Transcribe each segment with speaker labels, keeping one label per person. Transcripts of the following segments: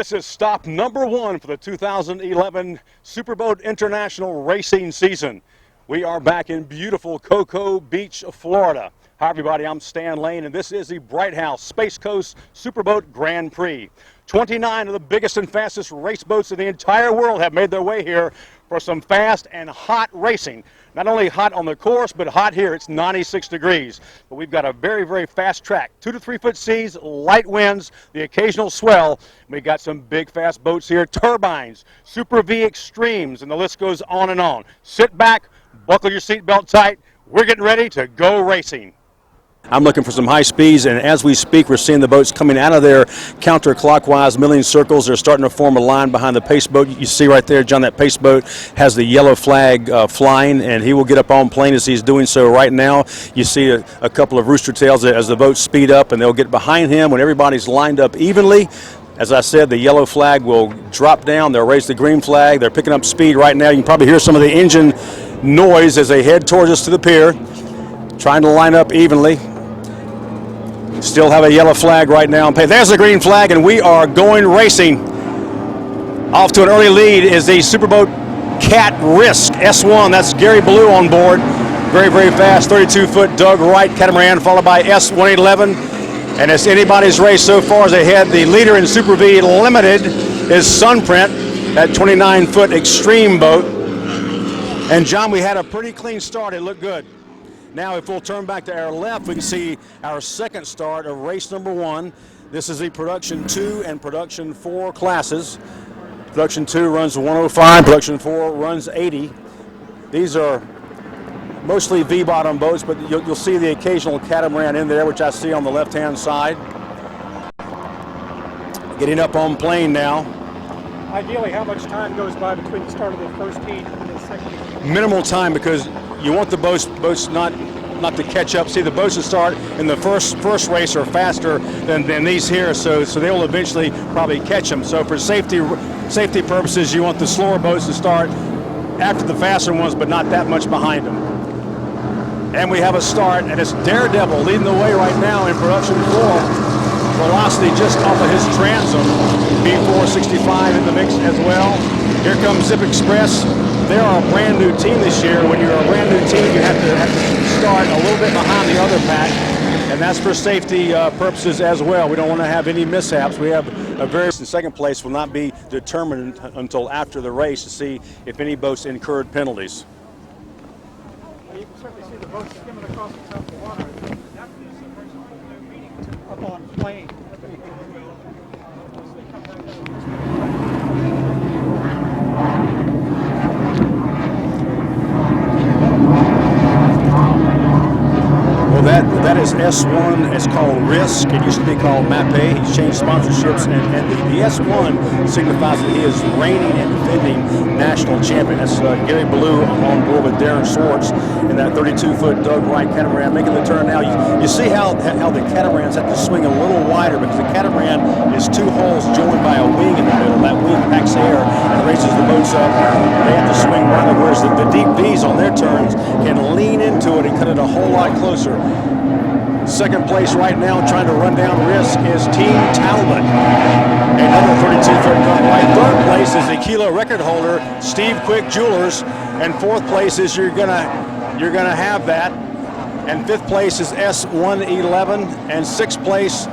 Speaker 1: This is stop number 1 for the 2011 Superboat International Racing season. We are back in beautiful Cocoa Beach, Florida. Hi everybody, I'm Stan Lane and this is the Bright House Space Coast Superboat Grand Prix. 29 of the biggest and fastest race boats in the entire world have made their way here for some fast and hot racing. Not only hot on the course, but hot here. It's 96 degrees. But we've got a very, very fast track. 2 to 3 foot seas, light winds, the occasional swell. We got some big fast boats here, turbines, Super V Extremes, and the list goes on and on. Sit back, buckle your seatbelt tight. We're getting ready to go racing. I'm looking for some high speeds, and as we speak, we're seeing the boats coming out of there counterclockwise, milling circles. They're starting to form a line behind the pace boat. You see right there, John, that pace boat has the yellow flag flying, and he will get up on plane as he's doing so right now. You see a couple of rooster tails as the boats speed up, and they'll get behind him when everybody's lined up evenly. As I said, the yellow flag will drop down. They'll raise the green flag. They're picking up speed right now. You can probably hear some of the engine noise as they head towards us to the pier, trying to line up evenly. Still have a yellow flag right now. There's the green flag, and we are going racing. Off to an early lead is the Superboat Cat Risk S1. That's Gary Blue on board. Very, very fast, 32-foot Doug Wright catamaran, followed by S111. And it's anybody's race so far as they head. The leader in Super V Limited is Sunprint, that 29-foot extreme boat. And John, we had a pretty clean start. It looked good. Now, if we'll turn back to our left, we can see our second start of race number 1. This is the Production 2 and Production 4 classes. Production 2 runs 105, Production 4 runs 80. These are mostly V-bottom boats, but you'll see the occasional catamaran in there, which I see on the left-hand side. Getting up on plane now.
Speaker 2: Ideally, how much time goes by between the start of the first heat and the second heat?
Speaker 1: Minimal time, because you want the boats not to catch up. See, the boats that start in the first race are faster than these here, so they will eventually probably catch them. So for safety purposes, you want the slower boats to start after the faster ones, but not that much behind them. And we have a start, and it's Daredevil leading the way right now in Production 4. Velocity just off of his transom. B465 in the mix as well. Here comes Zip Express. They are a brand new team this year. When you're a brand new team, you have to start a little bit behind the other pack, and that's for safety purposes as well. We don't want to have any mishaps. We have a very second place will not be determined until after the race to see if any boats incurred penalties.
Speaker 2: You can certainly see the boats skimming across the top of the water. That is a very new meeting up on plane.
Speaker 1: Well, that is S1. It's called Risk. It used to be called MAPE. He's changed sponsorships, and the S1 signifies that he is reigning and defending national champion. That's Gary Blue on board with Darren Schwartz in that 32-foot Doug Wright catamaran, making the turn now. You see how the catamarans have to swing a little wider, because the catamaran is 2 holes joined by a wing in the middle. That wing packs air and raises the boats up. They have to swing wider, whereas the deep V's on their turns can lean into it and cut it a whole lot closer. Second place right now, trying to run down Risk, is Team Talbot. Another 32-foot Doug Wright. Third place is the kilo record holder, Steve Quick Jewelers, and fourth place is you're gonna have that, and fifth place is S111, and sixth place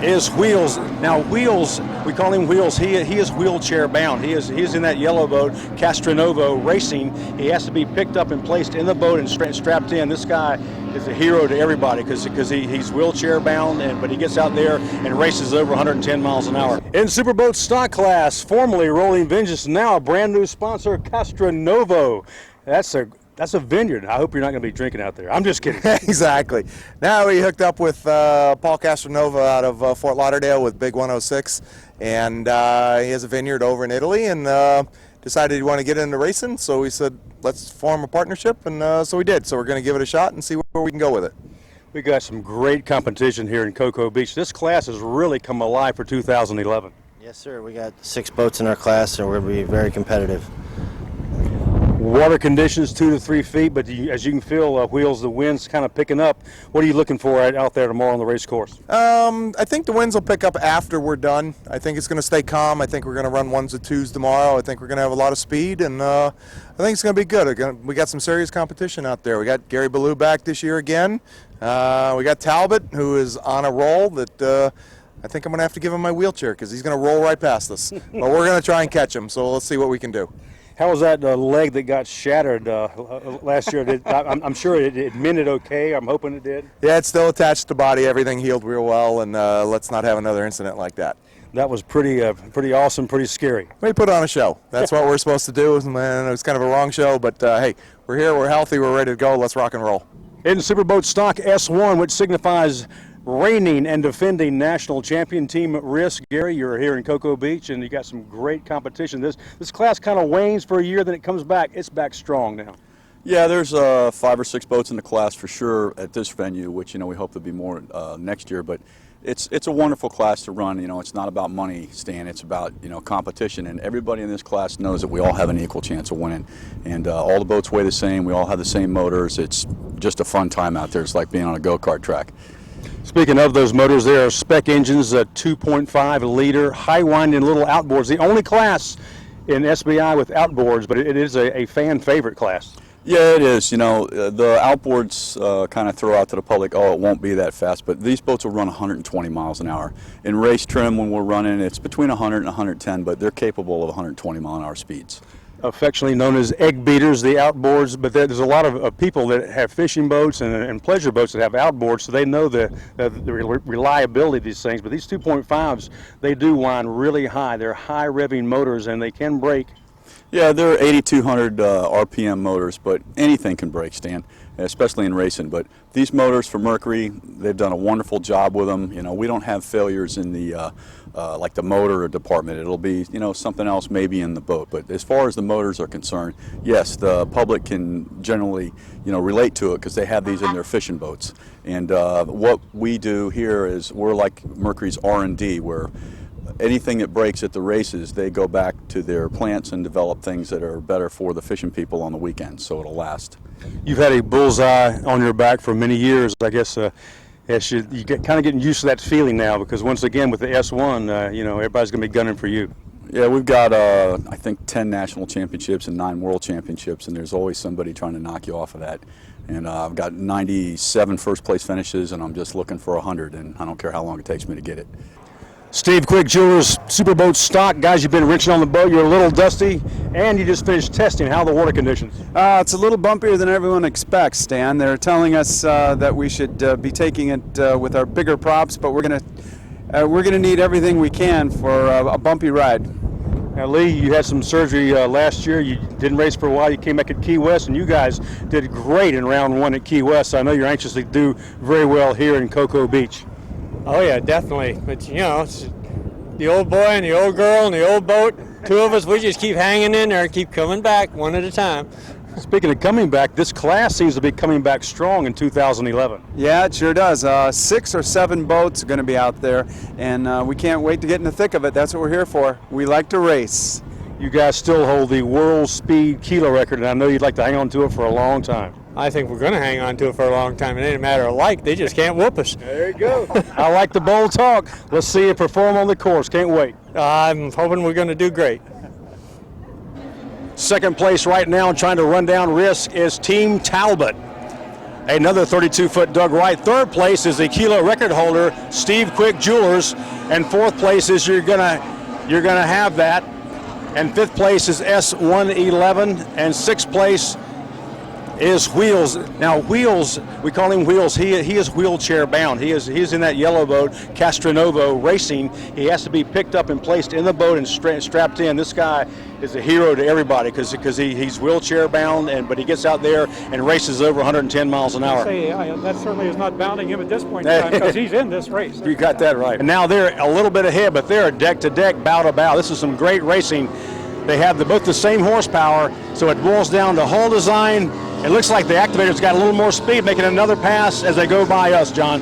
Speaker 1: is Wheels. Now Wheels, we call him Wheels. He is wheelchair bound. He is in that yellow boat, Castronovo Racing. He has to be picked up and placed in the boat and strapped in. This guy is a hero to everybody because he's wheelchair bound, but he gets out there and races over 110 miles an hour. In Superboat stock class, formerly Rolling Vengeance, now a brand new sponsor, Castronovo. That's a vineyard. I hope you're not going to be drinking out there. I'm just kidding.
Speaker 3: Exactly. Now we hooked up with Paul Castronova out of Fort Lauderdale with Big 106, and he has a vineyard over in Italy, and decided he wanted to get into racing, so we said, let's form a partnership, and so we did. So we're going to give it a shot and see where we can go with it.
Speaker 1: We got some great competition here in Cocoa Beach. This class has really come alive for 2011.
Speaker 4: Yes, sir. We got 6 boats in our class, and we're going to be very competitive.
Speaker 1: water conditions 2 to 3 feet, but as you can feel, Wheels, the wind's kind of picking up. What are you looking for out there tomorrow on the race course?
Speaker 3: I think the winds will pick up after we're done. I think it's going to stay calm. I think we're going to run 1s and 2s tomorrow. I think we're going to have a lot of speed, and I think it's going to be good. We got some serious competition out there. We got Gary Ballou back this year again. We got Talbot, who is on a roll that I think I'm going to have to give him my wheelchair because he's going to roll right past us. But we're going to try and catch him, so let's see what we can do.
Speaker 1: How was that leg that got shattered last year? I'm sure it mended okay. I'm hoping it did.
Speaker 3: Yeah, it's still attached to the body. Everything healed real well, and let's not have another incident like that.
Speaker 1: That was pretty awesome, pretty scary.
Speaker 3: We put on a show. That's what we're supposed to do. Man, it was kind of a wrong show, but hey, we're here, we're healthy, we're ready to go. Let's rock and roll.
Speaker 1: In Superboat Stock S1, which signifies reigning and defending national champion team Risk. Gary, you're here in Cocoa Beach, and you got some great competition. This class kind of wanes for a year, then it comes back. It's back strong now.
Speaker 4: Yeah, there's 5 or 6 boats in the class for sure at this venue, which we hope there'll be more next year. But it's a wonderful class to run. It's not about money, Stan. It's about competition, and everybody in this class knows that we all have an equal chance of winning. And all the boats weigh the same. We all have the same motors. It's just a fun time out there. It's like being on a go-kart track.
Speaker 1: Speaking of those motors, there are spec engines, 2.5 liter, high winding little outboards. The only class in SBI with outboards, but it is a fan favorite class.
Speaker 4: Yeah, it is. The outboards kind of throw out to the public, oh, it won't be that fast, but these boats will run 120 miles an hour. In race trim, when we're running, it's between 100 and 110, but they're capable of 120 mile an hour speeds.
Speaker 1: Affectionately known as egg beaters, the outboards, but there's a lot of people that have fishing boats and pleasure boats that have outboards, so they know the reliability of these things. But these 2.5s, they do wind really high. They're high revving motors, and they can break.
Speaker 4: Yeah, they're 8,200 RPM motors, but anything can break, Stan, especially in racing. But these motors for Mercury, they've done a wonderful job with them. We don't have failures in the like the motor department. It'll be something else maybe in the boat. But as far as the motors are concerned, yes, the public can generally relate to it because they have these in their fishing boats. And what we do here is we're like Mercury's R&D, where anything that breaks at the races, they go back to their plants and develop things that are better for the fishing people on the weekends, so it'll last.
Speaker 1: You've had a bullseye on your back for many years. I guess you get kind of getting used to that feeling now, because once again with the S1, everybody's going to be gunning for you.
Speaker 4: Yeah, we've got I think 10 national championships and 9 world championships, and there's always somebody trying to knock you off of that. And I've got 97 first place finishes, and I'm just looking for 100, and I don't care how long it takes me to get it.
Speaker 1: Steve Quick, Jewelers, Superboat Stock. Guys, you've been wrenching on the boat. You're a little dusty, and you just finished testing. How are the water conditions?
Speaker 5: It's a little bumpier than everyone expects, Stan. They're telling us that we should be taking it with our bigger props, but we're gonna need everything we can for a bumpy ride.
Speaker 1: Now, Lee, you had some surgery last year. You didn't race for a while. You came back at Key West, and you guys did great in round 1 at Key West. So I know you're anxious to do very well here in Cocoa Beach.
Speaker 6: Oh yeah, definitely. But it's the old boy and the old girl and the old boat. 2 of us, we just keep hanging in there and keep coming back one at a time.
Speaker 1: Speaking of coming back, this class seems to be coming back strong in 2011.
Speaker 5: Yeah, it sure does. 6 or 7 boats are going to be out there, and we can't wait to get in the thick of it. That's what we're here for. We like to race.
Speaker 1: You guys still hold the world speed kilo record, and I know you'd like to hang on to it for a long time.
Speaker 6: I think we're going to hang on to it for a long time. It ain't a matter of like, they just can't whoop us.
Speaker 1: There you go. I like the bold talk. Let's see you perform on the course. Can't wait.
Speaker 6: I'm hoping we're going to do great.
Speaker 1: Second place right now, trying to run down Risk, is Team Talbot. Another 32-foot Doug Wright. Third place is the kilo record holder, Steve Quick Jewelers, and fourth place is you're gonna have that, and fifth place is S111, and sixth place is Wheels. Now Wheels, we call him Wheels. He is wheelchair bound. He is in that yellow boat, Castronovo Racing. He has to be picked up and placed in the boat and strapped in. This guy is a hero to everybody because he's wheelchair bound, but he gets out there and races over 110 miles an hour.
Speaker 2: That certainly is not bounding him at this point in time because he's in this race.
Speaker 1: You got that right. And now they're a little bit ahead, but they're deck to deck, bow to bow. This is some great racing. They have both the same horsepower, so it boils down to hull design. It looks like the activator's got a little more speed, making another pass as they go by us, John.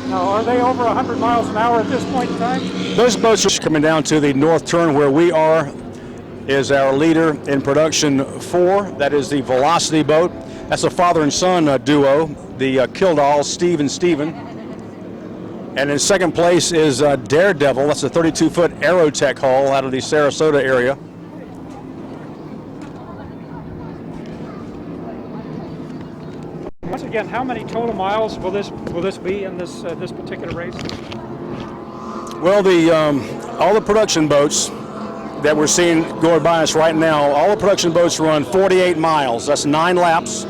Speaker 2: Now, are they over 100 miles an hour at this point in time?
Speaker 1: Those boats are coming down to the north turn where we are is our leader in production 4. That is the Velocity boat. That's a father and son duo, the Kildall, Steve and Steven. And in second place is Daredevil. That's a 32-foot Aerotech hull out of the Sarasota area.
Speaker 2: Once again, how many total miles will this be in this this particular race?
Speaker 1: Well, all the production boats that we're seeing going by us right now, all the production boats run 48 miles. That's 9 laps.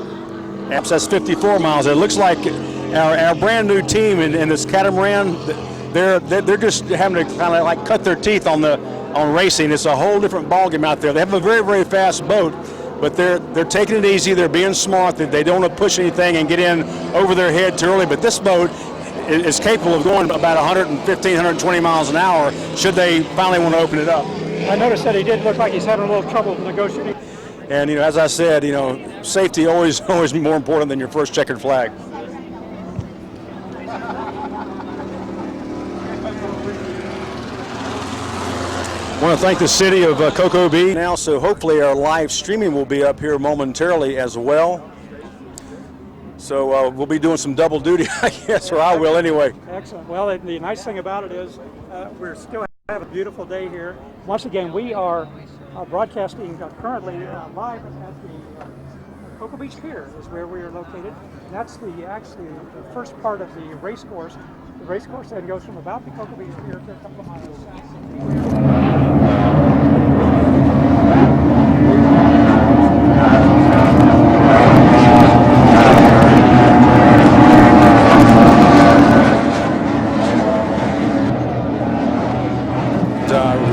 Speaker 1: That's 54 miles. It looks like our brand new team in this catamaran, they're just having to kind of like cut their teeth on racing. It's a whole different ballgame out there. They have a very, very fast boat, but they're taking it easy. They're being smart. They don't want to push anything and get in over their head too early. But this boat is capable of going about 115, 120 miles an hour should they finally want to open it up.
Speaker 2: I noticed that he did look like he's having a little trouble negotiating.
Speaker 1: And as I said, safety always more important than your first checkered flag. I want to thank the city of Cocoa Beach now, so hopefully our live streaming will be up here momentarily as well. So we'll be doing some double duty, I guess, or I will anyway.
Speaker 2: Excellent. Well, the nice thing about it is we're still having a beautiful day here. Once again, we are broadcasting currently live at the Cocoa Beach Pier is where we are located. And that's actually the first part of the race course. The race course then goes from about the Cocoa Beach Pier to a couple of miles.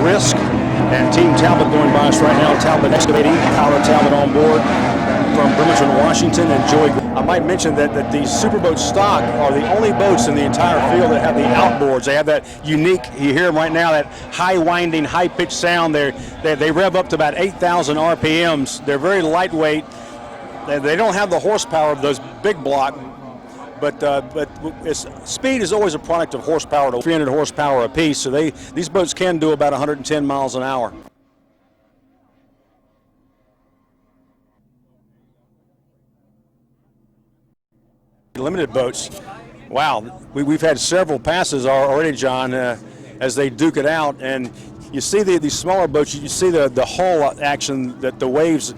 Speaker 1: Risk and Team Talbot going by us right now. Talbot excavating, Tyler Talbot on board from Bremerton, Washington, and Joey. I might mention that the Superboat stock are the only boats in the entire field that have the outboards. They have that unique, you hear them right now, that high winding, high pitched sound. They rev up to about 8,000 RPMs. They're very lightweight. They don't have the horsepower of those big block. But speed is always a product of horsepower, to 300 horsepower apiece. So these boats can do about 110 miles an hour. Limited boats. Wow, we've had several passes already, John, as they duke it out. And you see these smaller boats, you see the hull action that the waves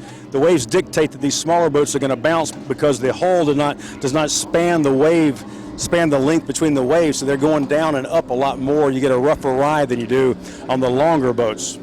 Speaker 1: dictate that these smaller boats are going to bounce because the hull does not span the length between the waves, so they're going down and up a lot more. You get a rougher ride than you do on the longer boats.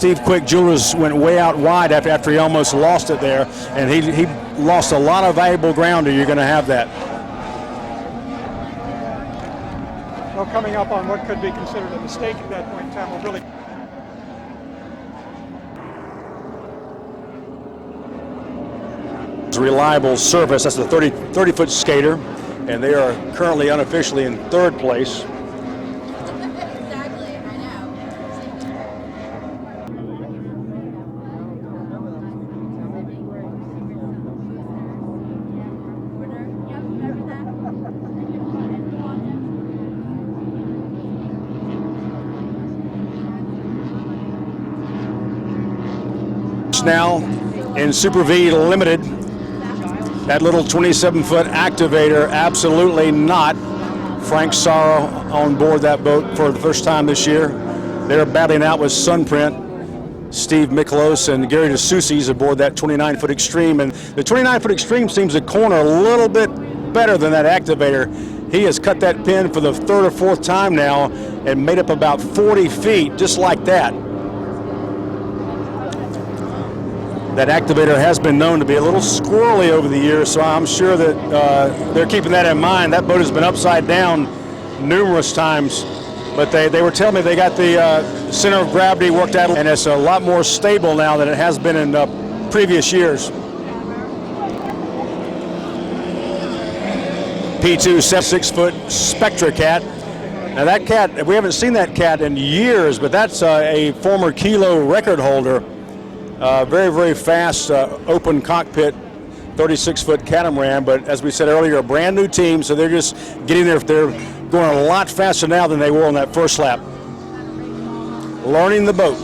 Speaker 1: Steve Quick Jewelers went way out wide after he almost lost it there, and he lost a lot of valuable ground, or you're going to have that.
Speaker 2: Well, coming up on what could be considered a mistake at that point in time, will really.
Speaker 1: Reliable service. That's a 30-foot skater, and they are currently unofficially in third place.
Speaker 7: Exactly, I know.
Speaker 1: Now in Super V Limited, that little 27-foot activator, absolutely not. Frank Sorrow on board that boat for the first time this year. They're battling out with Sunprint. Steve Miklos and Gary DeSoucy's aboard that 29-foot Extreme, and the 29-foot Extreme seems to corner a little bit better than that activator. He has cut that pin for the third or fourth time now and made up about 40 feet, just like that. That activator has been known to be a little squirrely over the years, so I'm sure that they're keeping that in mind. That boat has been upside down numerous times, but they were telling me they got the center of gravity worked out, and it's a lot more stable now than it has been in previous years. P2 6-foot Spectra cat. Now that cat, we haven't seen that cat in years, but that's a former kilo record holder. Very, very fast open cockpit 36-foot catamaran, but as we said earlier, a brand new team, so they're just getting there. They're going a lot faster now than they were on that first lap. Learning the boat.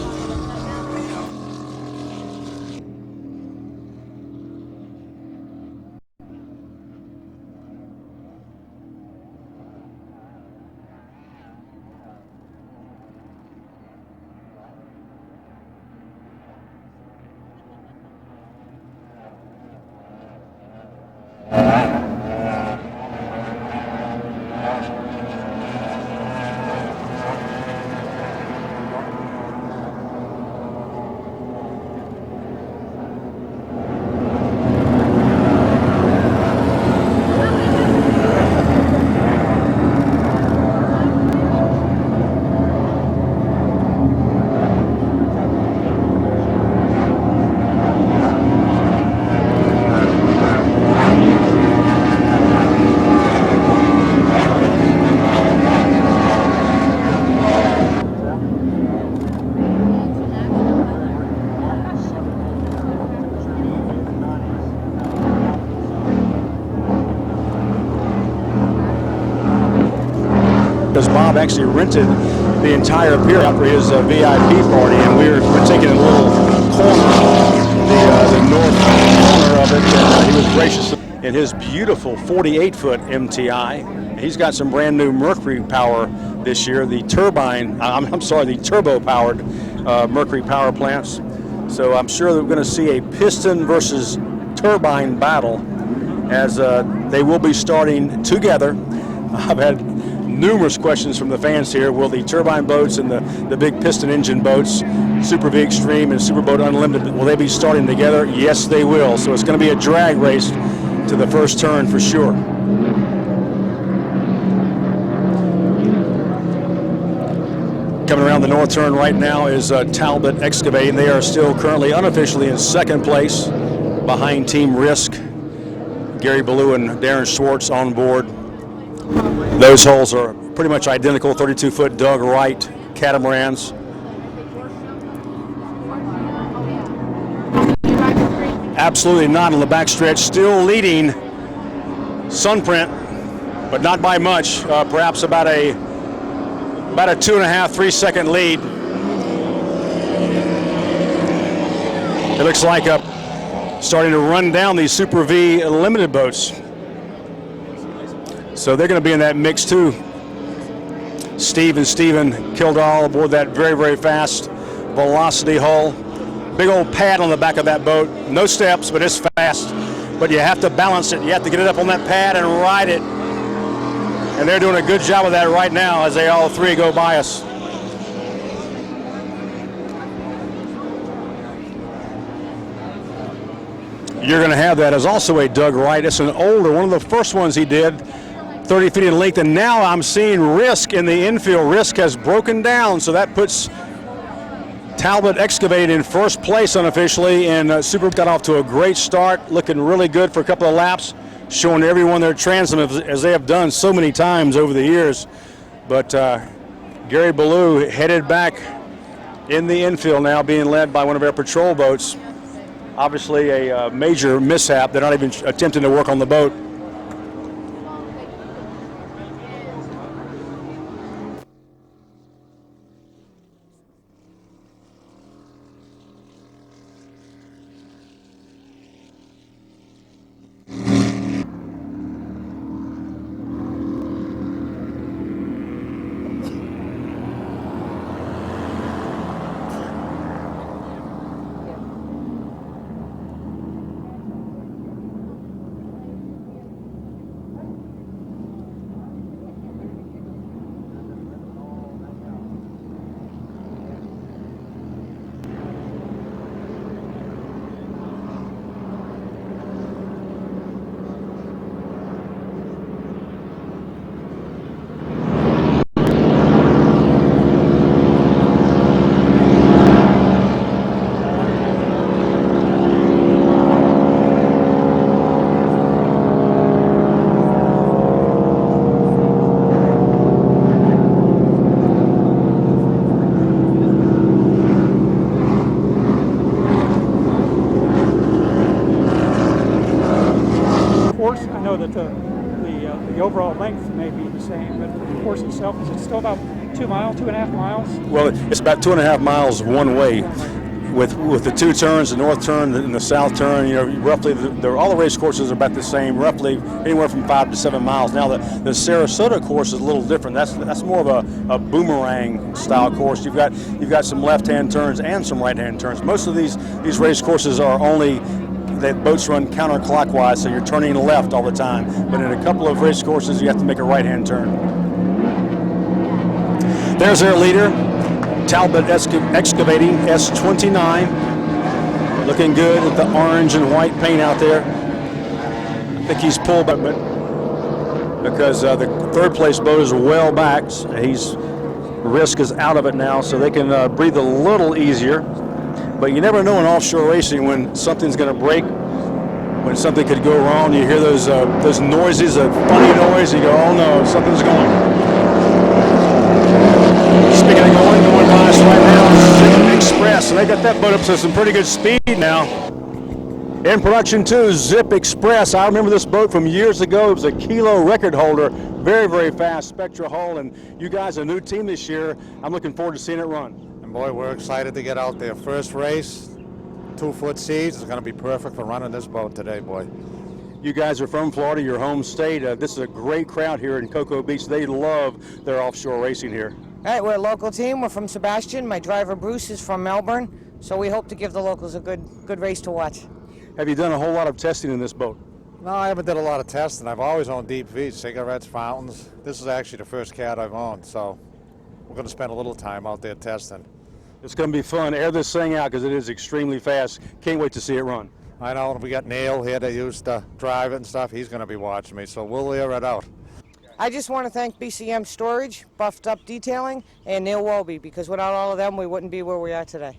Speaker 1: Because Bob actually rented the entire pier out for his VIP party, and we're taking a little corner, the north corner of it, and he was gracious in his beautiful 48-foot MTI. He's got some brand new Mercury power this year, the turbine, the turbo-powered Mercury power plants. So I'm sure that we're going to see a piston versus turbine battle as they will be starting together. I've had numerous questions from the fans here. Will the turbine boats and the big piston engine boats, Super V Extreme and Superboat Unlimited, will they be starting together? Yes, they will. So it's going to be a drag race to the first turn for sure. Coming around the north turn right now is Talbot Excavating. They are still currently unofficially in second place behind Team Risk. Gary Ballou and Darren Schwartz on board. Those hulls are pretty much identical, 32-foot Doug Wright catamarans. Absolutely not on the backstretch, still leading Sunprint, but not by much, perhaps about a 2.5, 3 second lead. It looks like starting to run down these Super V Limited boats. So they're going to be in that mix too. Steve and Steven Kildall aboard that very, very fast Velocity hull. Big old pad on the back of that boat. No steps, but it's fast. But you have to balance it. You have to get it up on that pad and ride it. And they're doing a good job of that right now as they all three go by us. you're going to have that is also a Doug Wright. It's an older, one of the first ones he did, 30 feet in length, and now I'm seeing Risk in the infield. Risk has broken down, so that puts Talbot Excavating in first place unofficially, and Super got off to a great start, looking really good for a couple of laps, showing everyone their transom as they have done so many times over the years. But Gary Ballou headed back in the infield now, being led by one of our patrol boats. Obviously a major mishap. They're not even attempting to work on the boat.
Speaker 2: I know that the overall length may be the same, but the course itself, is it still about 2 miles, 2.5 miles?
Speaker 1: Well, it's about 2.5 miles one way, with the two turns, the north turn and the south turn. You know, roughly all the race courses are about the same, roughly anywhere from 5 to 7 miles. Now the Sarasota course is a little different. That's more of a boomerang style course. You've got some left-hand turns and some right-hand turns. Most of these race courses are only that boats run counterclockwise, so you're turning left all the time. But in a couple of race courses, you have to make a right-hand turn. There's their leader, Talbot Excavating, S29. Looking good with the orange and white paint out there. I think he's pulled back, but because the third place boat is well back, Risk is out of it now, so they can breathe a little easier. But you never know in offshore racing when something's going to break, when something could go wrong. You hear those noises, a funny noise, you go, oh no, something's going. Speaking of going by us right now, Zip Express. And they got that boat up to some pretty good speed now. In production too, Zip Express. I remember this boat from years ago. It was a kilo record holder. Very, very fast, Spectra hull. And you guys are a new team this year. I'm looking forward to seeing it run.
Speaker 7: And boy, we're excited to get out there. First race, 2-foot seas. It's going to be perfect for running this boat today, boy.
Speaker 1: You guys are from Florida, your home state. This is a great crowd here in Cocoa Beach. They love their offshore racing here.
Speaker 8: All right, we're a local team. We're from Sebastian. My driver, Bruce, is from Melbourne. So we hope to give the locals a good race to watch.
Speaker 1: Have you done a whole lot of testing in this boat?
Speaker 7: No, I haven't done a lot of testing. I've always owned deep feeds, cigarettes, fountains. This is actually the first cat I've owned, so we're going to spend a little time out there testing.
Speaker 1: It's going to be fun. Air this thing out because it is extremely fast. Can't wait to see it run.
Speaker 7: I know, and we got Neil here that used to drive it and stuff. He's going to be watching me, so we'll air it out.
Speaker 8: I just want to thank BCM Storage, Buffed Up Detailing, and Neil Wolby, because without all of them, we wouldn't be where we are today.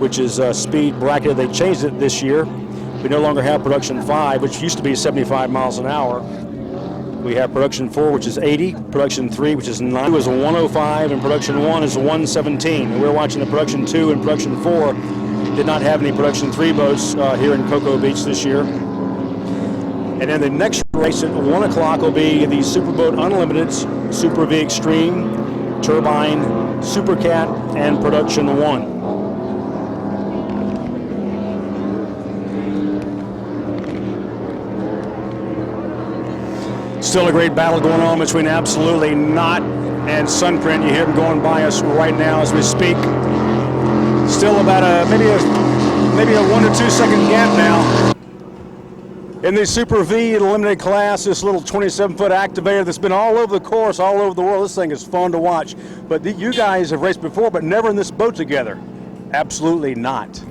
Speaker 1: which is speed bracket. They changed it this year. We no longer have production 5, which used to be 75 miles an hour. We have production 4, which is 80, production 3, which is 9, is 105, and production 1 is 117. And we're watching the production 2 and production 4. Did not have any production 3 boats here in Cocoa Beach this year. And then the next race at 1 o'clock will be the Superboat Unlimited's Super V Extreme, Turbine, Super Cat, and production 1. Still a great battle going on between Absolutely Not and Sunprint. You hear them going by us right now as we speak. Still about maybe a 1 to 2 second gap now. In the Super V Limited class, this little 27-foot activator that's been all over the course, all over the world. This thing is fun to watch. But you guys have raced before, but never in this boat together. Absolutely not.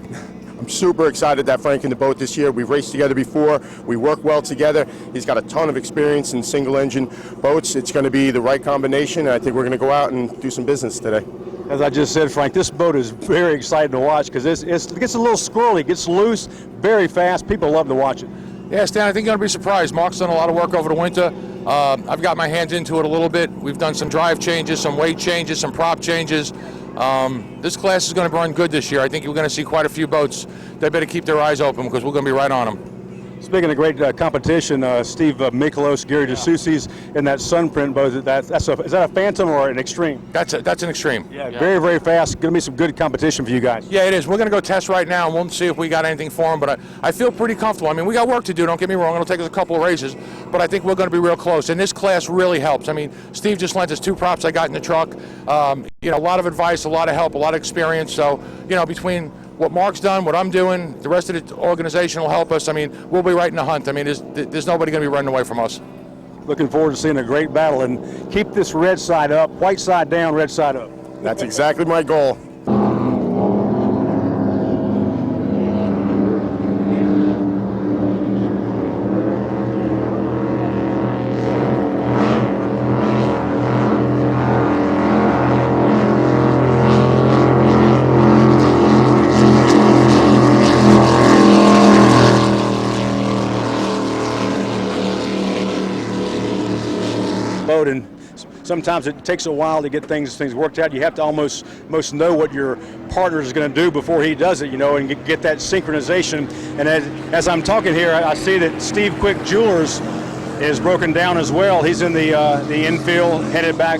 Speaker 9: I'm super excited that Frank in the boat this year. We've raced together before. We work well together. He's got a ton of experience in single-engine boats. It's going to be the right combination, and I think we're going to go out and do some business today.
Speaker 1: As I just said, Frank, this boat is very exciting to watch because it gets a little squirrely, it gets loose very fast. People love to watch it.
Speaker 10: Yeah, Stan, I think you're going to be surprised. Mark's done a lot of work over the winter. I've got my hands into it a little bit. We've done some drive changes, some weight changes, some prop changes. This class is going to run good this year. I think you're going to see quite a few boats. They better keep their eyes open because we're going to be right on them.
Speaker 1: Speaking of great competition, Steve Mikolos, Gary DeSoucy's in that Sunprint boat. Is that a Phantom or an Extreme?
Speaker 10: That's an Extreme.
Speaker 1: Yeah, very, very fast. Going to be some good competition for you guys.
Speaker 10: Yeah, it is. We're going to go test right now, and we'll see if we got anything for them. But I feel pretty comfortable. I mean, we got work to do. Don't get me wrong. It'll take us a couple of races, but I think we're going to be real close. And this class really helps. I mean, Steve just lent us 2 props I got in the truck. You know, a lot of advice, a lot of help, a lot of experience. So, you know, between what Mark's done, what I'm doing, the rest of the organization will help us. I mean, we'll be right in the hunt. I mean, there's nobody going to be running away from us.
Speaker 1: Looking forward to seeing a great battle, and keep this red side up, white side down, red side up.
Speaker 9: That's exactly my goal.
Speaker 1: Boat, and sometimes it takes a while to get things worked out. You have to almost know what your partner is going to do before he does it, you know, and get that synchronization. And as I'm talking here, I see that Steve Quick Jewelers is broken down as well. He's in the infield, headed back.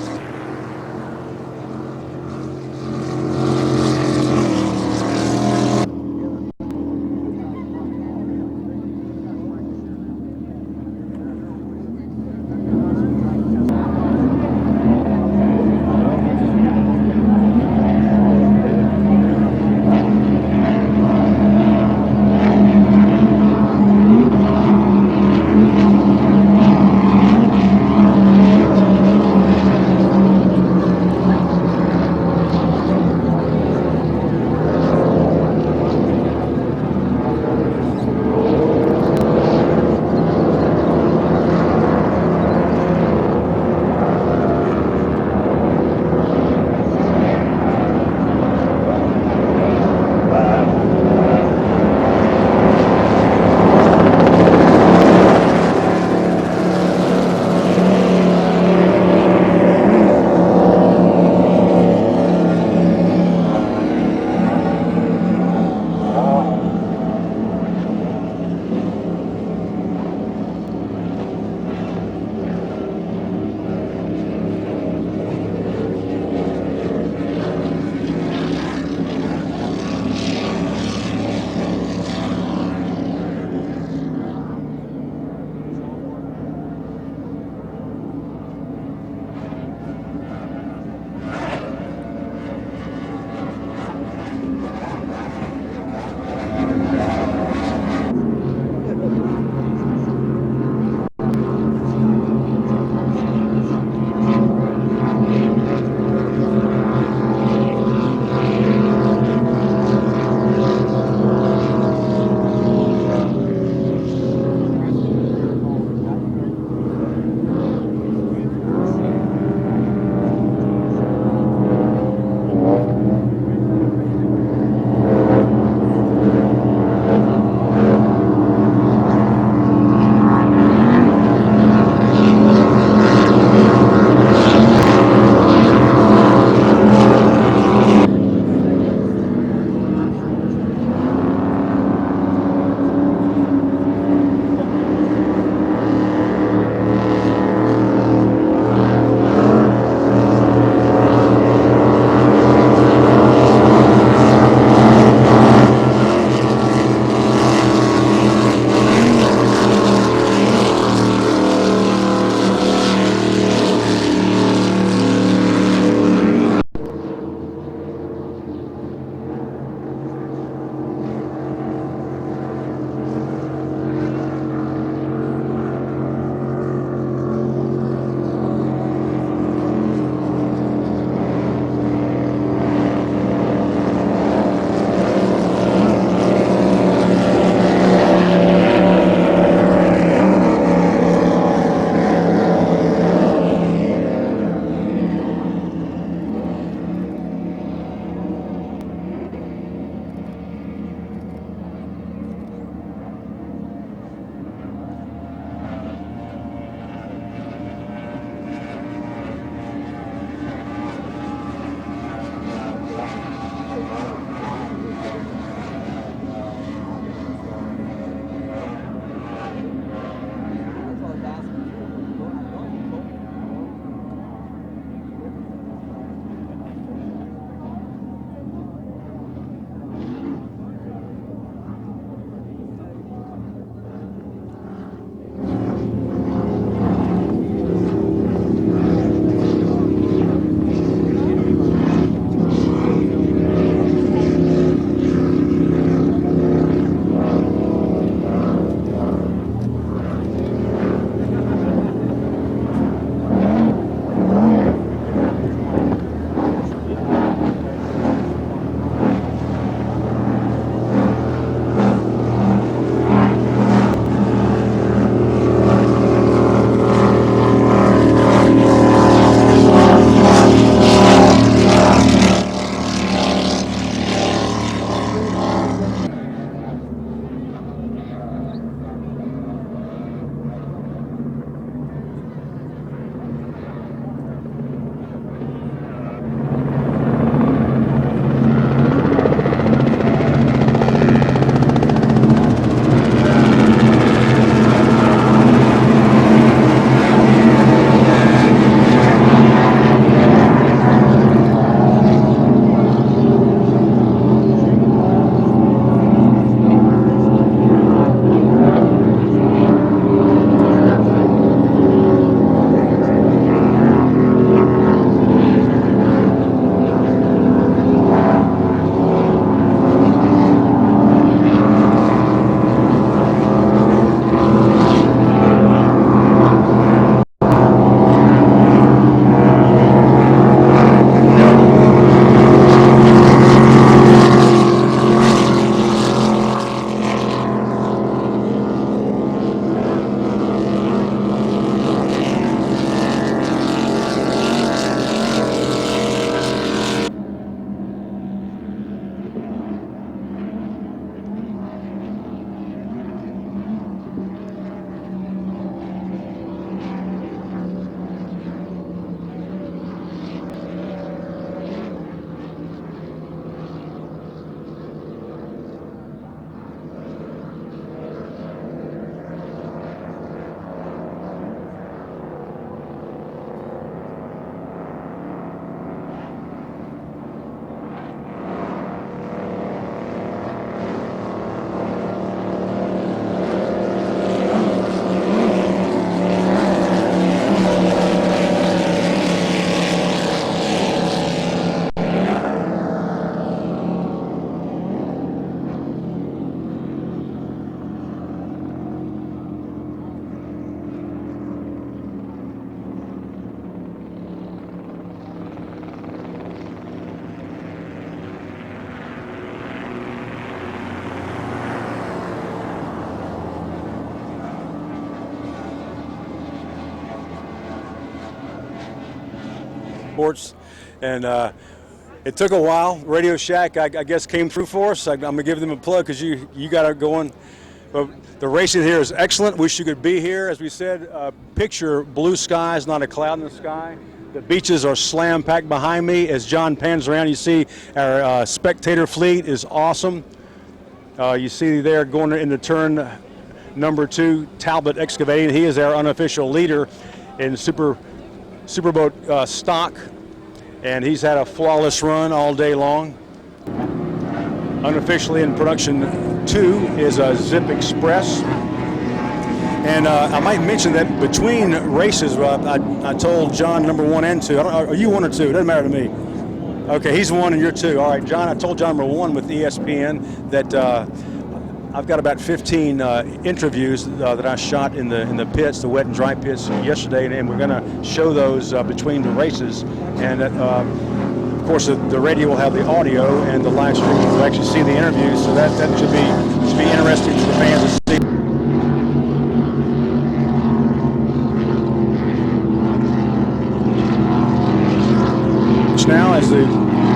Speaker 1: Powerboats, and it took a while. Radio Shack, I guess, came through for us. I'm going to give them a plug because you got it going. But the racing here is excellent. Wish you could be here. As we said, picture blue skies, not a cloud in the sky. The beaches are slam-packed behind me. As John pans around, you see our spectator fleet is awesome. You see there going into turn number 2, Talbot Excavating. He is our unofficial leader in Superboat stock, and he's had a flawless run all day long. Unofficially in production 2 is a Zip Express. And I might mention that between races, I told John number 1 and 2. Are you 1 or 2? It doesn't matter to me. Okay, he's 1 and you're 2. All right, John, I told John number 1 with ESPN that I've got about 15 interviews that I shot in the pits, the wet and dry pits yesterday, and we're going to show those between the races. And of course, the radio will have the audio, and the live stream will actually see the interviews. So that should be interesting for the fans to see. Now, as the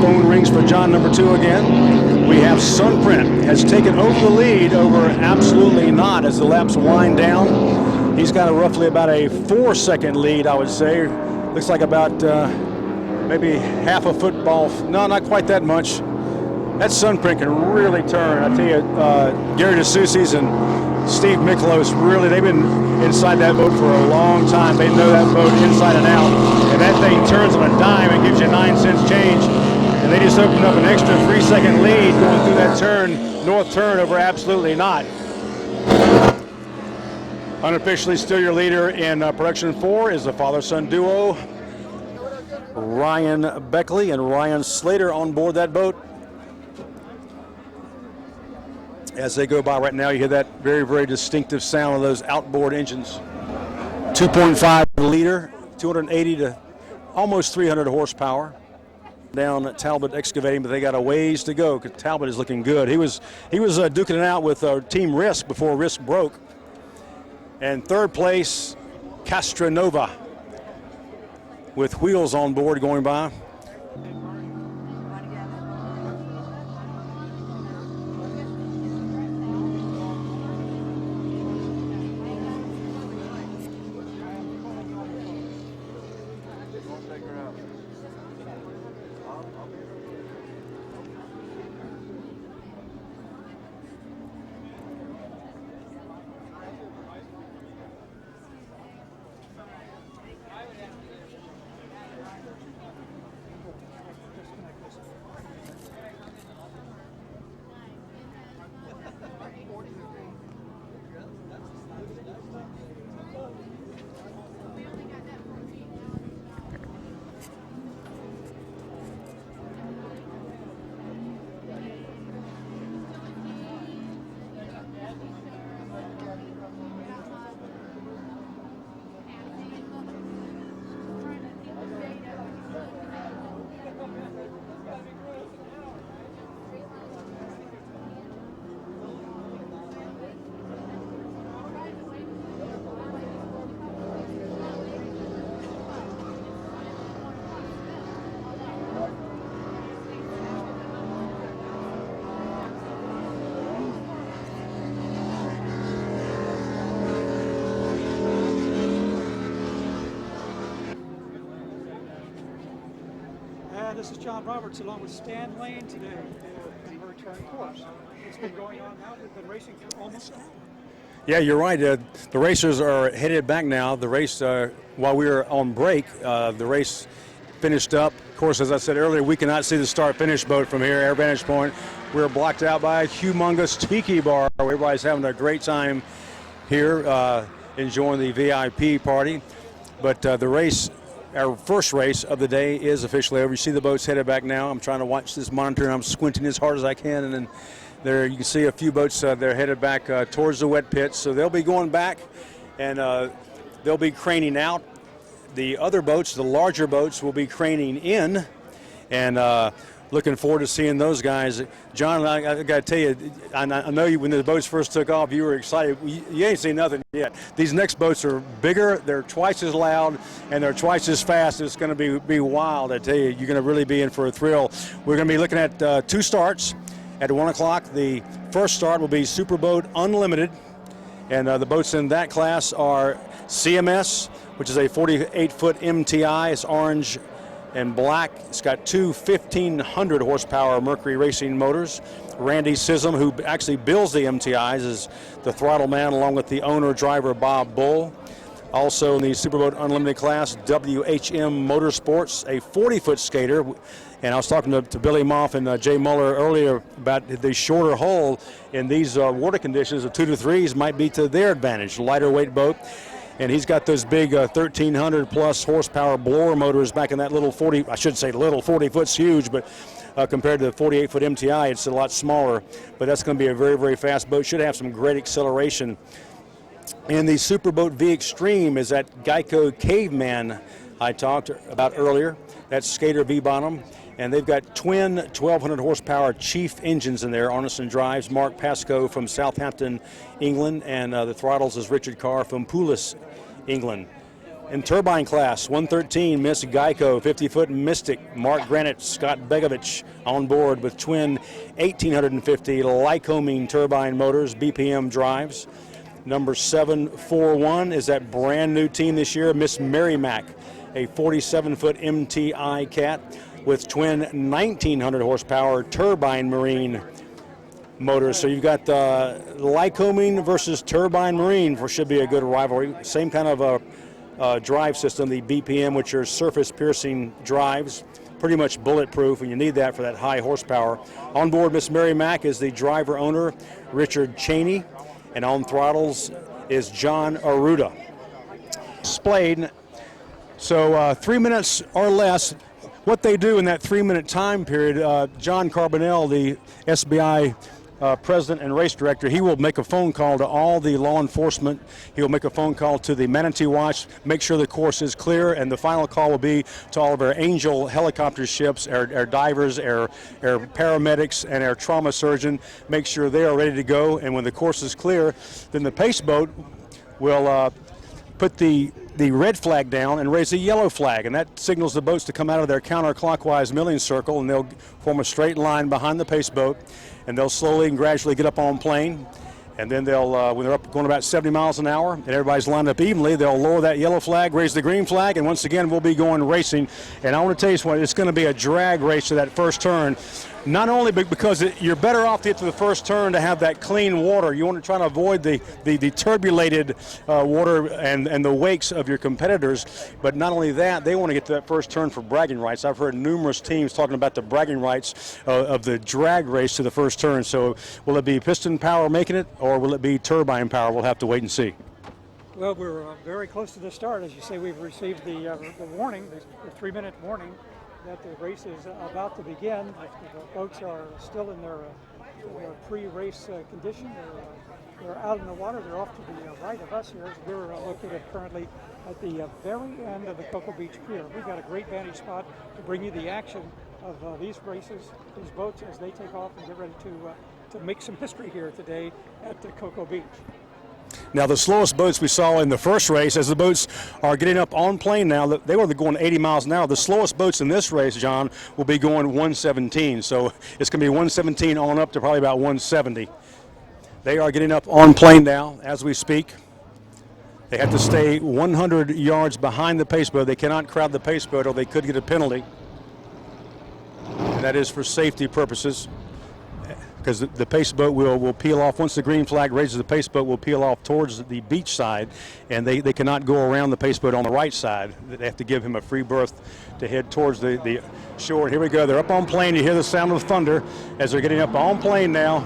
Speaker 1: phone rings for John number 2 again, we have Sunprint has taken over the lead over Absolutely Not as the laps wind down. He's got roughly about a 4-second lead, I would say. Looks like about maybe half a football. No, not quite that much. That Sunprint can really turn. I tell you, Gary DeSoucy's and Steve Miklos, really, they've been inside that boat for a long time. They know that boat inside and out. And that thing turns on a dime and gives you 9 cents change. And they just opened up an extra 3-second lead going through that turn, north turn over Absolutely Not. Unofficially still your leader in production 4 is the father-son duo, Ryan Beckley and Ryan Slater on board that boat. As they go by right now, you hear that very, very distinctive sound of those outboard engines. 2.5 liter, 280 to almost 300 horsepower. Down at Talbot Excavating, but they got a ways to go because Talbot is looking good. He was duking it out with Team Risk before Risk broke. And third place, Castronova with wheels on board going by.
Speaker 2: This is John Roberts along with Stan Lane today in return course. It's been going on now. We've been racing for almost an hour.
Speaker 1: Yeah, you're right. The racers are headed back now. The race, while we were on break, the race finished up. Of course, as I said earlier, we cannot see the start-finish boat from here, air vantage point. We're blocked out by a humongous tiki bar where everybody's having a great time here, enjoying the VIP party. But the race, our first race of the day, is officially over. You see the boats headed back now. I'm trying to watch this monitor, and I'm squinting as hard as I can. And then there you can see a few boats. They're headed back towards the wet pits. So they'll be going back, and they'll be craning out. The other boats, the larger boats, will be craning in. And looking forward to seeing those guys. John, I got to tell you, I know you when the boats first took off, you were excited. You ain't seen nothing yet. These next boats are bigger, they're twice as loud, and they're twice as fast. It's going to be wild. I tell you, you're going to really be in for a thrill. We're going to be looking at 2 starts at 1 o'clock. The first start will be Superboat Unlimited, and the boats in that class are CMS, which is a 48-foot MTI. It's orange and black. It's got 2 1,500 horsepower Mercury Racing motors. Randy Sissom, who actually builds the MTIs, is the throttle man along with the owner driver Bob Bull. Also in the Superboat Unlimited class, WHM Motorsports, a 40-foot skater. And I was talking to Billy Moff and Jay Muller earlier about the shorter hull in these water conditions of 2 to 3s might be to their advantage. Lighter weight boat. And he's got those big 1,300 plus horsepower blower motors back in that little 40, I should say little 40 foot's huge, but compared to the 48 foot MTI, it's a lot smaller. But that's going to be a very, very fast boat. Should have some great acceleration. And the Superboat V Extreme is that Geico Caveman I talked about earlier. That's Skater V-bottom. And they've got twin 1,200 horsepower Chief engines in there. Arneson drives, Mark Pascoe from Southampton, England, and the throttles is Richard Carr from Poulis, England. In turbine class, 113, Miss Geico, 50-foot Mystic, Mark Granite, Scott Begovich on board with twin 1,850 Lycoming turbine motors, BPM drives. Number 741 is that brand new team this year, Miss Merrimack, a 47-foot MTI Cat with twin 1,900 horsepower turbine marine motors. So you've got Lycoming versus turbine marine, should be a good rivalry. Same kind of a drive system, the BPM, which are surface piercing drives, pretty much bulletproof, and you need that for that high horsepower. On board Miss Mary Mack is the driver owner, Richard Cheney, and on throttles is John Aruda. Displayed, so 3 minutes or less. What they do in that 3-minute time period, John Carbonell, the SBI president and race director, he will make a phone call to all the law enforcement. He will make a phone call to the Manatee Watch, make sure the course is clear, and the final call will be to all of our Angel helicopter ships, our divers, our paramedics, and our trauma surgeon. Make sure they are ready to go, and when the course is clear, then the pace boat will put the red flag down and raise the yellow flag, and that signals the boats to come out of their counterclockwise milling circle, and they'll form a straight line behind the pace boat, and they'll slowly and gradually get up on plane, and then they'll, when they're up going about 70 miles an hour and everybody's lined up evenly, they'll lower that yellow flag, raise the green flag, and once again we'll be going racing. And I want to tell you what, it's going to be a drag race to that first turn. Not only because you're better off to get to the first turn to have that clean water. You want to try to avoid the turbulated water and the wakes of your competitors. But not only that, they want to get to that first turn for bragging rights. I've heard numerous teams talking about the bragging rights of the drag race to the first turn. So will it be piston power making it, or will it be turbine power? We'll have to wait and see.
Speaker 2: Well, we're very close to the start. As you say, we've received the warning, the 3-minute warning, that the race is about to begin. The boats are still in their pre-race condition. They're out in the water. They're off to the right of us here. We're located currently at the very end of the Cocoa Beach Pier. We've got a great vantage spot to bring you the action of these races, these boats as they take off and get ready to make some history here today at the Cocoa Beach.
Speaker 1: Now, the slowest boats we saw in the first race, as the boats are getting up on plane now, they were going 80 miles an hour. The slowest boats in this race, John, will be going 117. So it's going to be 117 on up to probably about 170. They are getting up on plane now as we speak. They have to stay 100 yards behind the pace boat. They cannot crowd the pace boat or they could get a penalty. And that is for safety purposes, because the pace boat will peel off. Once the green flag raises, the pace boat will peel off towards the beach side, and they cannot go around the pace boat on the right side. They have to give him a free berth to head towards the shore. And here we go. They're up on plane. You hear the sound of thunder as they're getting up on plane now.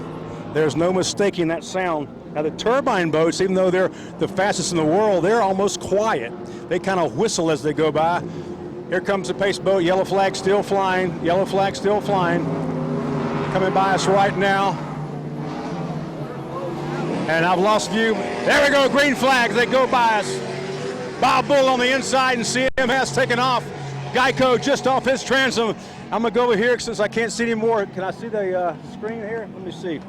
Speaker 1: There's no mistaking that sound. Now, the turbine boats, even though they're the fastest in the world, they're almost quiet. They kind of whistle as they go by. Here comes the pace boat. Yellow flag still flying. Yellow flag still flying. Coming by us right now. And I've lost view. There we go, green flags, they go by us. Bob Bull on the inside, and CM has taken off. Geico just off his transom. I'm going to go over here since I can't see anymore. Can I see the screen here? Let me see.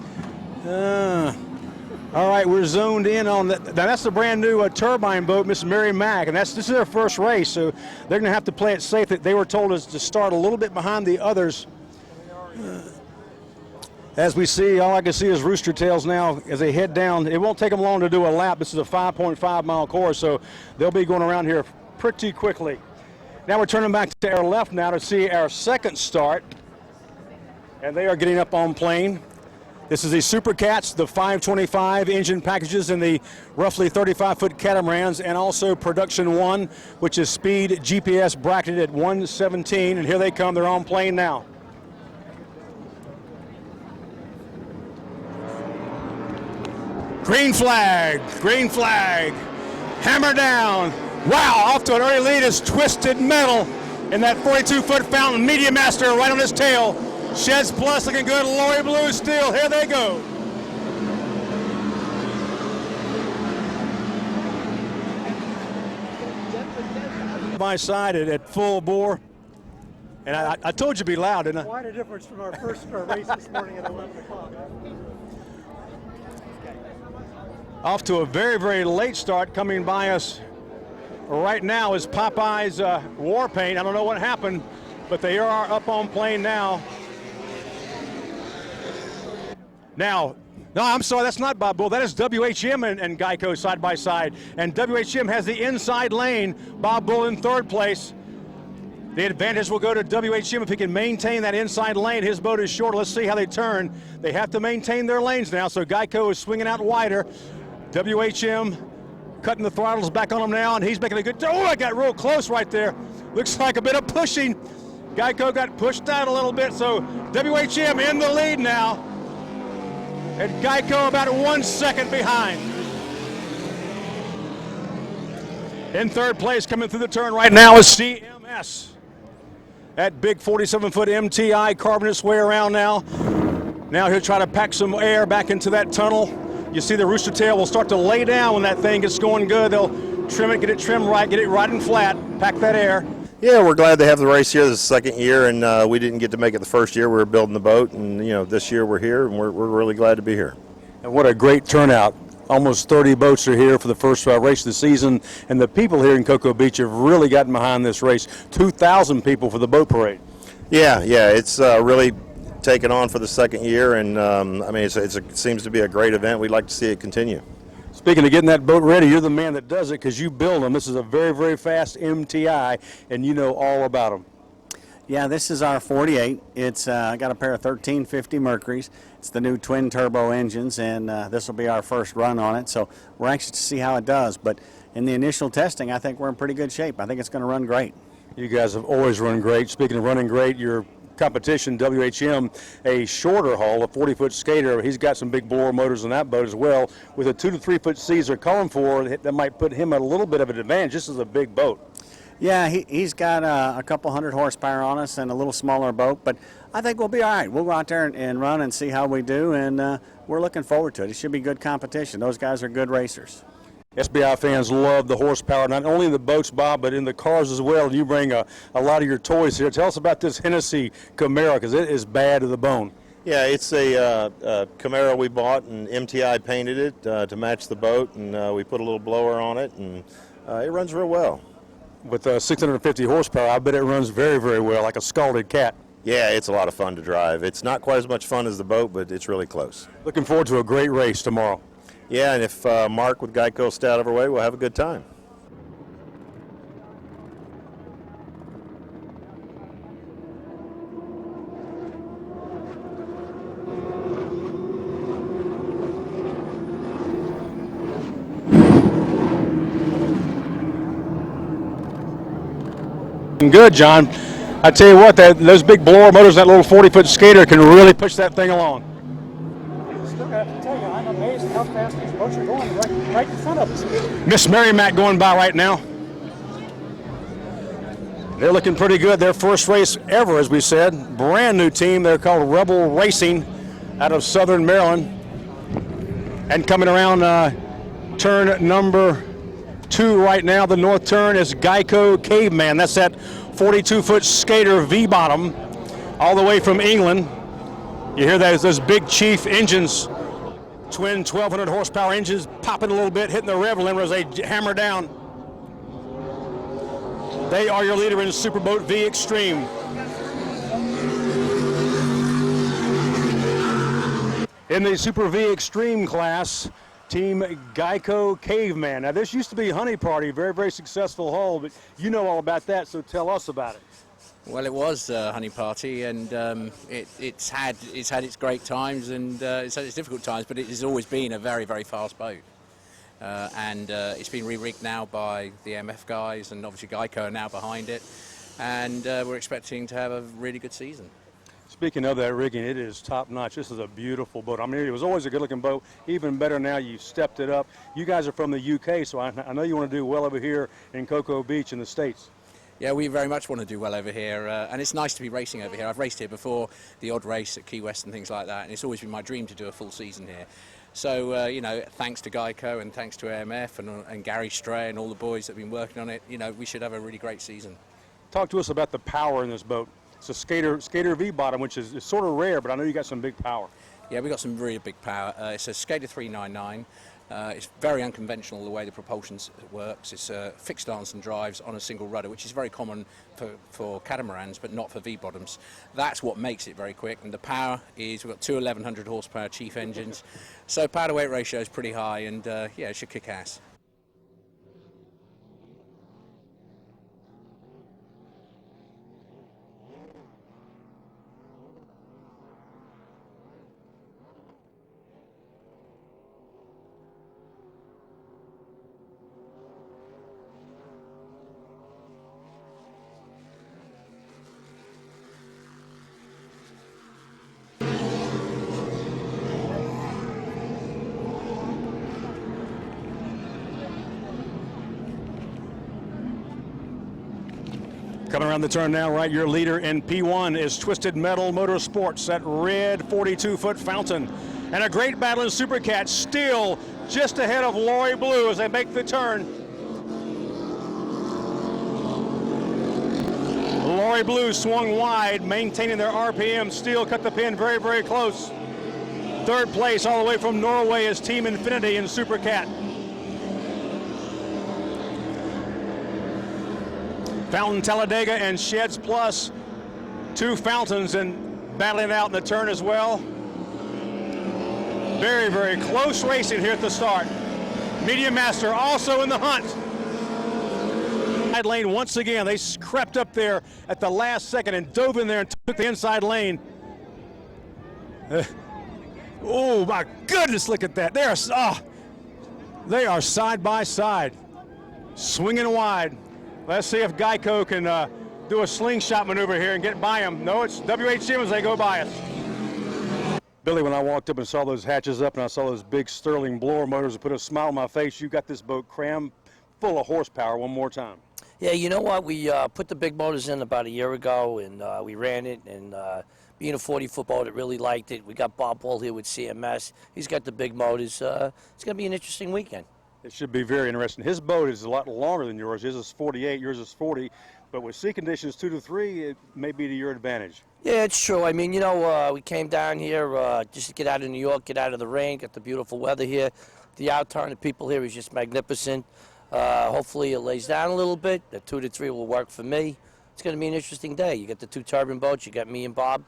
Speaker 1: All right, we're zoned in on that. Now that's the brand new turbine boat, Miss Mary Mack, and this is their first race, so they're going to have to play it safe. That they were told us to start a little bit behind the others. As we see, all I can see is rooster tails now as they head down. It won't take them long to do a lap. This is a 5.5 mile course, so they'll be going around here pretty quickly. Now we're turning back to our left now to see our second start, and they are getting up on plane. This is the Super Cats, the 525 engine packages, and the roughly 35-foot catamarans, and also Production 1, which is speed GPS bracketed at 117, and here they come. They're on plane now. Green flag, hammer down. Wow, off to an early lead is Twisted Metal in that 42-foot fountain. Media Master right on his tail. Sheds Plus looking good. Lori Blue Steel, here they go. My side at full bore. And I told you to be loud, didn't I?
Speaker 2: Quite a difference from our first race this morning at 11 o'clock.
Speaker 1: Off to a very, very late start. Coming by us right now is Popeye's War Paint. I don't know what happened, but they are up on plane now. No, I'm sorry, that's not Bob Bull. That is WHM and Geico side by side. And WHM has the inside lane. Bob Bull in third place. The advantage will go to WHM if he can maintain that inside lane. His boat is short. Let's see how they turn. They have to maintain their lanes now, so Geico is swinging out wider. WHM cutting the throttles back on him now, and he's making a good. Oh, I got real close right there. Looks like a bit of pushing. Geico got pushed out a little bit, so WHM in the lead now. And Geico about 1 second behind. In third place, coming through the turn right now is CMS. That big 47-foot MTI carving its way around now. Now he'll try to pack some air back into that tunnel. You see the rooster tail will start to lay down when that thing gets going good. They'll trim it, get it trimmed right, get it right and flat, pack that air.
Speaker 11: Yeah, we're glad to have the race here. This is the second year, and we didn't get to make it the first year. We were building the boat, and this year we're here, and we're really glad to be here.
Speaker 1: And what a great turnout. Almost 30 boats are here for the first race of the season, and the people here in Cocoa Beach have really gotten behind this race. 2,000 people for the boat parade.
Speaker 11: Yeah, it's really taken on for the second year, and it seems to be a great event. We'd like to see it continue.
Speaker 1: Speaking of getting that boat ready, you're the man that does it because you build them. This is a very, very fast MTI, and you know all about them.
Speaker 12: Yeah, this is our 48. It's got a pair of 1350 Mercuries. It's the new twin turbo engines, and this will be our first run on it. So we're anxious to see how it does. But in the initial testing, I think we're in pretty good shape. I think it's going to run great.
Speaker 1: You guys have always run great. Speaking of running great, your competition, WHM, a shorter hull, a 40-foot skater. He's got some big blower motors on that boat as well. With a 2 to 3 foot seas they're calling for, that might put him at a little bit of an advantage. This is a big boat.
Speaker 12: Yeah, he's got a couple hundred horsepower on us and a little smaller boat, but I think we'll be all right. We'll go out there and run and see how we do, and we're looking forward to it. It should be good competition. Those guys are good racers.
Speaker 1: SBI fans love the horsepower, not only in the boats, Bob, but in the cars as well. And you bring a lot of your toys here. Tell us about this Hennessy Camaro, because it is bad to the bone.
Speaker 11: Yeah, it's a Camaro we bought, and MTI painted it to match the boat, and we put a little blower on it, and it runs real well.
Speaker 1: With 650 horsepower, I bet it runs very, very well, like a scalded cat.
Speaker 11: Yeah, it's a lot of fun to drive. It's not quite as much fun as the boat, but it's really close.
Speaker 1: Looking forward to a great race tomorrow.
Speaker 11: Yeah, and if Mark with Geico stay out of our way, we'll have a good time.
Speaker 1: Good, John. I tell you what, those big blower motors, that little 40-foot skater can really push that thing along.
Speaker 2: I still got to tell you, I'm amazed how fast these boats are going right in front of us.
Speaker 1: Miss Mary Mack going by right now. They're looking pretty good. Their first race ever, as we said. Brand new team. They're called Rebel Racing out of Southern Maryland. And coming around turn number 2 right now, the north turn, is Geico Caveman. That's that 42-foot skater V-bottom. all the way from England. You hear those big Chief engines, twin 1,200 horsepower engines popping a little bit, hitting the rev limiter as they hammer down. They are your leader in Superboat V Extreme. In the Super V Extreme class, Team Geico Caveman. Now this used to be Honey Party, very, very successful hull, but you know all about that, so tell us about it.
Speaker 13: Well, it was Honey Party, and it's had its great times and it's had its difficult times, but it has always been a very, very fast boat. And it's been re-rigged now by the MF guys, and obviously Geico are now behind it, and we're expecting to have a really good season.
Speaker 1: Speaking of that rigging, it is top notch. This is a beautiful boat. I mean, it was always a good looking boat, even better now. You stepped it up. You guys are from the UK, so I know you want to do well over here in Cocoa Beach in the States.
Speaker 13: Yeah, we very much want to do well over here, and it's nice to be racing over here. I've raced here before, the odd race at Key West and things like that, and it's always been my dream to do a full season here. So, you know, thanks to Geico and thanks to AMF and Gary Stray and all the boys that have been working on it, you know, we should have a really great season.
Speaker 1: Talk to us about the power in this boat. It's a Skater V bottom, which is sort of rare, but I know you got some big power.
Speaker 13: Yeah, we got some really big power. It's a Skater 399. It's very unconventional the way the propulsion works. It's fixed arms and drives on a single rudder, which is very common for catamarans, but not for V-bottoms. That's what makes it very quick. And the power is, we've got two 1,100 horsepower Chief engines. So power to weight ratio is pretty high, and yeah, it should kick ass.
Speaker 1: Coming around the turn now, right, your leader in P1 is Twisted Metal Motorsports, that red 42-foot fountain. And a great battle in Super Cat, still just ahead of Lori Blue as they make the turn. Lori Blue swung wide, maintaining their RPM, still cut the pin very, very close. Third place all the way from Norway is Team Infinity in Super Cat. Fountain Talladega and Sheds Plus, two fountains and battling out in the turn as well. Very, very close racing here at the start. Medium Master also in the hunt. Inside lane once again. They crept up there at the last second and dove in there and took the inside lane. Oh my goodness, look at that. They are side by side, swinging wide. Let's see if Geico can do a slingshot maneuver here and get by them. No, it's WHM as they go by us. Billy, when I walked up and saw those hatches up and I saw those big Sterling blower motors, it put a smile on my face. You got this boat crammed full of horsepower one more time.
Speaker 14: Yeah, you know what? We put the big motors in about a year ago, and we ran it, and being a 40-foot boat, it really liked it. We got Bob Ball here with CMS. He's got the big motors. It's going to be an interesting weekend.
Speaker 1: It should be very interesting. His boat is a lot longer than yours. His is 48, yours is 40. But with sea conditions 2 to 3, it may be to your advantage.
Speaker 14: Yeah, it's true. I mean, you know, we came down here just to get out of New York, get out of the rain, get the beautiful weather here. The outturn of people here is just magnificent. Hopefully it lays down a little bit. The 2 to 3 will work for me. It's going to be an interesting day. You got the two turbine boats. You got me and Bob.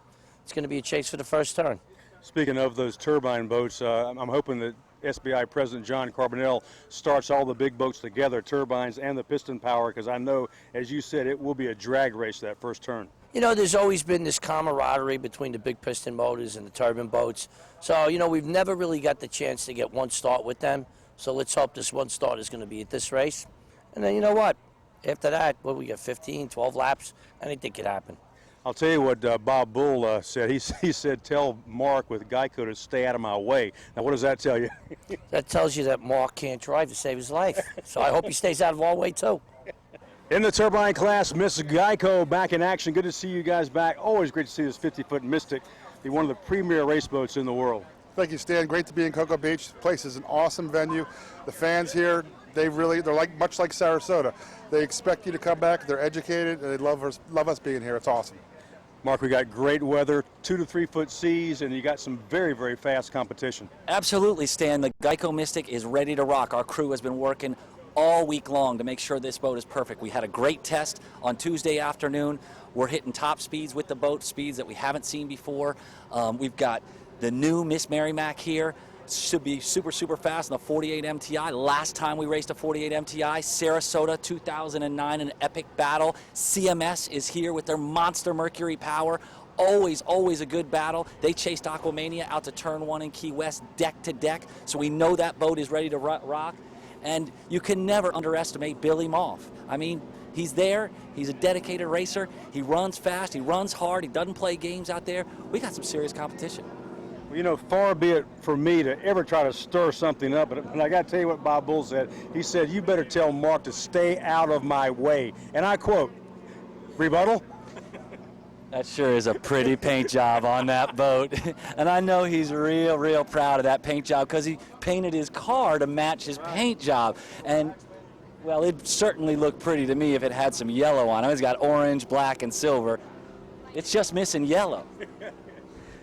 Speaker 14: It's going to be a chase for the first turn.
Speaker 1: Speaking of those turbine boats, I'm hoping that SBI President John Carbonell starts all the big boats together, turbines and the piston power, because I know, as you said, it will be a drag race that first turn.
Speaker 14: You know, there's always been this camaraderie between the big piston motors and the turbine boats. So, you know, we've never really got the chance to get one start with them. So let's hope this one start is going to be at this race. And then, you know what? After that, what we got, 15, 12 laps? Anything could happen.
Speaker 1: I'll tell you what Bob Bull said. He said, tell Mark with Geico to stay out of my way. Now, what does that tell you?
Speaker 14: That tells you that Mark can't drive to save his life. So I hope he stays out of our way, too.
Speaker 1: In the turbine class, Miss Geico back in action. Good to see you guys back. Always great to see this 50-foot Mystic be one of the premier race boats in the world.
Speaker 15: Thank you, Stan. Great to be in Cocoa Beach. The place is an awesome venue. The fans here, they're like much like Sarasota. They expect you to come back. They're educated, and they love us being here. It's awesome.
Speaker 1: Mark, we got great weather, 2 to 3 foot seas, and you got some very, very fast competition.
Speaker 16: Absolutely, Stan. The Geico Mystic is ready to rock. Our crew has been working all week long to make sure this boat is perfect. We had a great test on Tuesday afternoon. We're hitting top speeds with the boat, speeds that we haven't seen before. We've got the new Miss Merrimack here. Should be super, super fast on the 48 MTI. Last time we raced a 48 MTI, Sarasota 2009, an epic battle. CMS is here with their monster Mercury power. Always, always a good battle. They chased Aquamania out to turn 1 in Key West, deck to deck. So we know that boat is ready to rock. And you can never underestimate Billy Moff. I mean, he's there. He's a dedicated racer. He runs fast. He runs hard. He doesn't play games out there. We got some serious competition.
Speaker 1: You know, far be it for me to ever try to stir something up, but I got to tell you what Bob Bull said. He said, "You better tell Mark to stay out of my way." And I quote, rebuttal?
Speaker 16: That sure is a pretty paint job on that boat. And I know he's real, real proud of that paint job because he painted his car to match his paint job. And, well, it certainly looked pretty to me if it had some yellow on it. It's got orange, black, and silver. It's just missing yellow.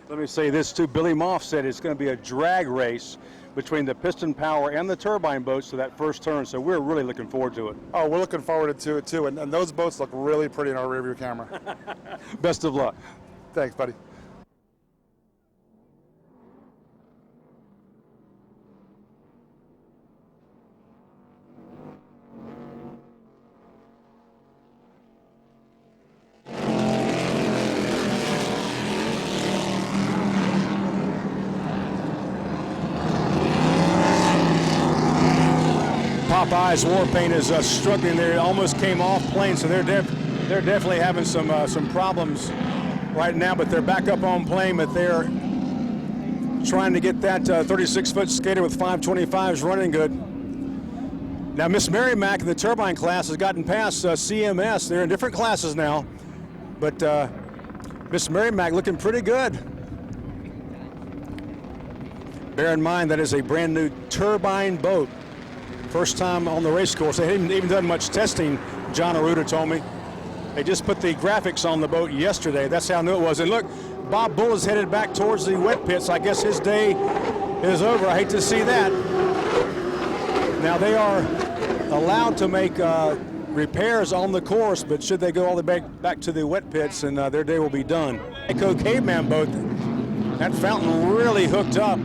Speaker 1: Let me say this too. Billy Moff said it's going to be a drag race between the piston power and the turbine boats to that first turn, so we're really looking forward to it.
Speaker 15: Oh, we're looking forward to it too, and those boats look really pretty in our rearview camera.
Speaker 1: Best of luck.
Speaker 15: Thanks, buddy.
Speaker 1: Popeye's Warpaint is struggling there. It almost came off plane, so they're definitely having some problems right now, but they're back up on plane, but they're trying to get that 36-foot skater with 525s running good. Now, Miss Merrimack in the turbine class has gotten past CMS. They're in different classes now, but Miss Merrimack looking pretty good. Bear in mind that is a brand new turbine boat. First time on the race course. They hadn't even done much testing, John Arruda told me. They just put the graphics on the boat yesterday. That's how new it was. And look, Bob Bull is headed back towards the wet pits. I guess his day is over. I hate to see that. Now they are allowed to make repairs on the course, but should they go all the way back to the wet pits, and their day will be done. Echo Caveman boat, that fountain really hooked up.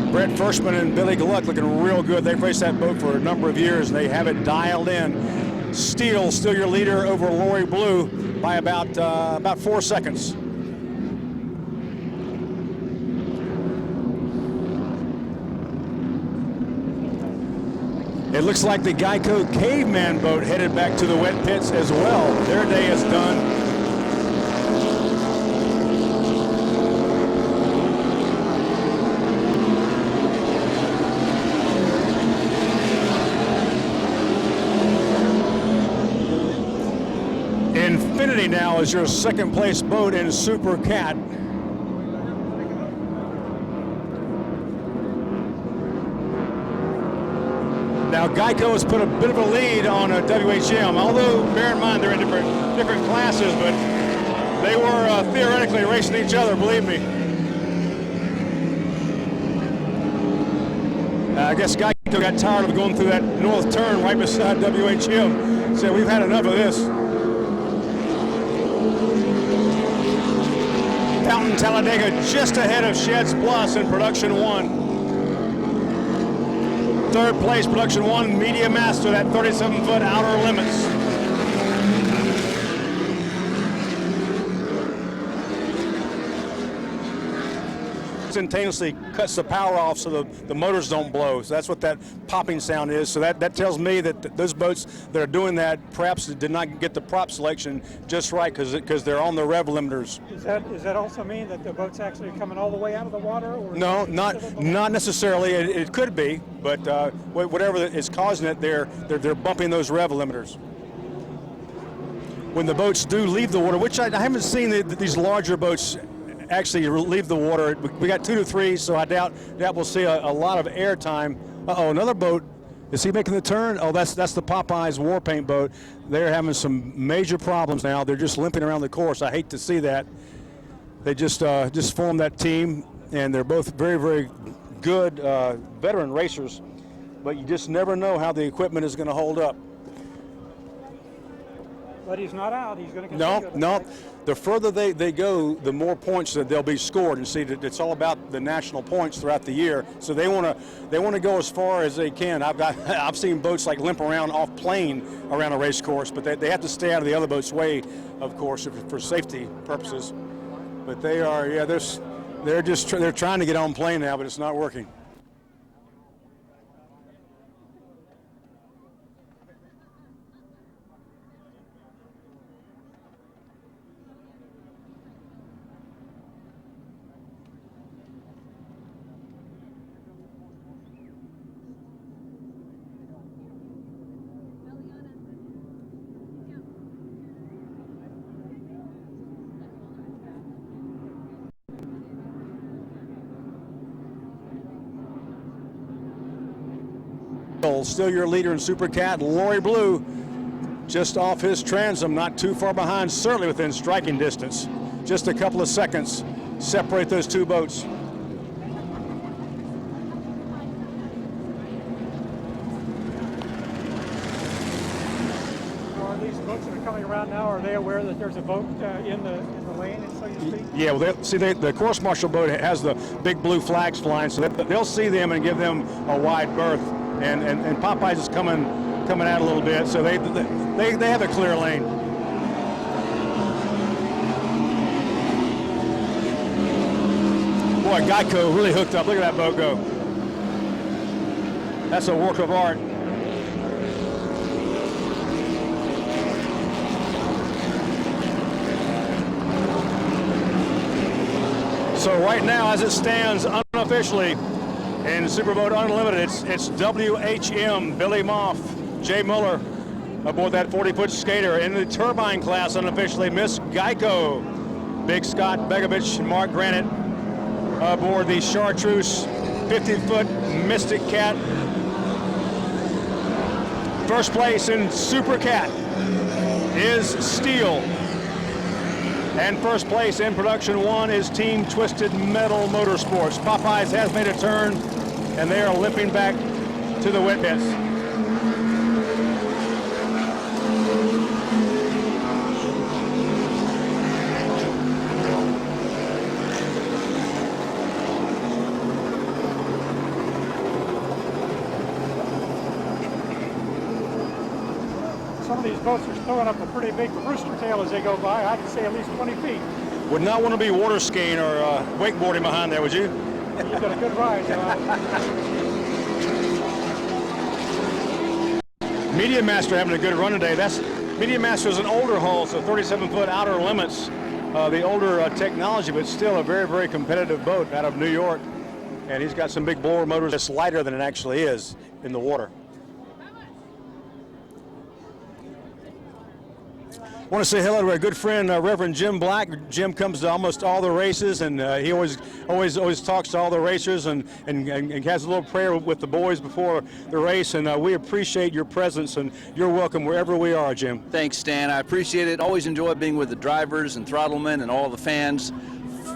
Speaker 1: Brett Firschman and Billy Gluck looking real good. They've raced that boat for a number of years, and they have it dialed in. Steele, still your leader over Lori Blue by about 4 seconds. It looks like the Geico Caveman boat headed back to the wet pits as well. Their day is done. Infinity now is your second place boat in Super Cat. Now Geico has put a bit of a lead on WHM, although bear in mind they're in different classes, but they were theoretically racing each other, believe me. I guess Geico got tired of going through that north turn right beside WHM, so we've had enough of this. Fountain Talladega just ahead of Sheds Plus in Production 1. Third place, Production 1, Media Master, that 37-foot outer limits. Instantaneously cuts the power off so the motors don't blow. So that's what that popping sound is. So that tells me that those boats that are doing that perhaps did not get the prop selection just right because they're on the rev limiters.
Speaker 2: Does that also mean that the boat's actually coming all the way out of the water? Or
Speaker 1: no, not necessarily. It could be, but whatever is causing it, they're bumping those rev limiters. When the boats do leave the water, which I haven't seen these larger boats actually leave the water. We got 2 to 3, so I doubt we'll see a lot of air time. Uh-oh, another boat Is he making the turn? Oh, that's the Popeyes war paint boat. They're having some major problems now. They're just limping around the course. I hate to see that. They just formed that team, and they're both very, very good veteran racers, but you just never know how the equipment is going to hold up.
Speaker 2: But he's not out. He's going to continue.
Speaker 1: No. The further they go, the more points that they'll be scored. And see, it's all about the national points throughout the year. So they want to go as far as they can. I've seen boats like limp around off plane around a race course, but they have to stay out of the other boat's way, of course, for safety purposes. But they are, yeah, they're trying to get on plane now, but it's not working. Still your leader in Super Cat, Lori Blue, just off his transom, not too far behind, certainly within striking distance. Just a couple of seconds separate those two boats.
Speaker 2: Are these boats that are coming around now, are they aware that there's a boat in the lane, so to speak?
Speaker 1: Yeah, well, the course marshal boat has the big blue flags flying, so they'll see them and give them a wide berth. And Popeyes is coming out a little bit, so they have a clear lane. Boy, Geico really hooked up. Look at that boat go. That's a work of art. So right now, as it stands unofficially, in Superboat Unlimited, it's WHM, Billy Moff, Jay Muller aboard that 40-foot skater. In the turbine class, unofficially, Miss Geico, Big Scott Begovich and Mark Granite aboard the Chartreuse 50-foot Mystic Cat. First place in Super Cat is Steel. And first place in Production 1 is Team Twisted Metal Motorsports. Popeyes has made a turn, and they are limping back to the wet bits.
Speaker 2: Some of these boats are throwing up a pretty big rooster tail as they go by. I'd say at least 20 feet.
Speaker 1: Would not want to be water skiing or wakeboarding behind there, would you?
Speaker 2: You've got a good ride.
Speaker 1: Media Master having a good run today. Media Master is an older hull, so 37-foot outer limits, the older technology, but still a very, very competitive boat out of New York. And he's got some big blower motors. It's lighter than it actually is in the water. I want to say hello to our good friend, Reverend Jim Black. Jim comes to almost all the races, and he always talks to all the racers and has a little prayer with the boys before the race. And we appreciate your presence, and you're welcome wherever we are, Jim.
Speaker 17: Thanks, Stan. I appreciate it. Always enjoy being with the drivers and throttlemen and all the fans.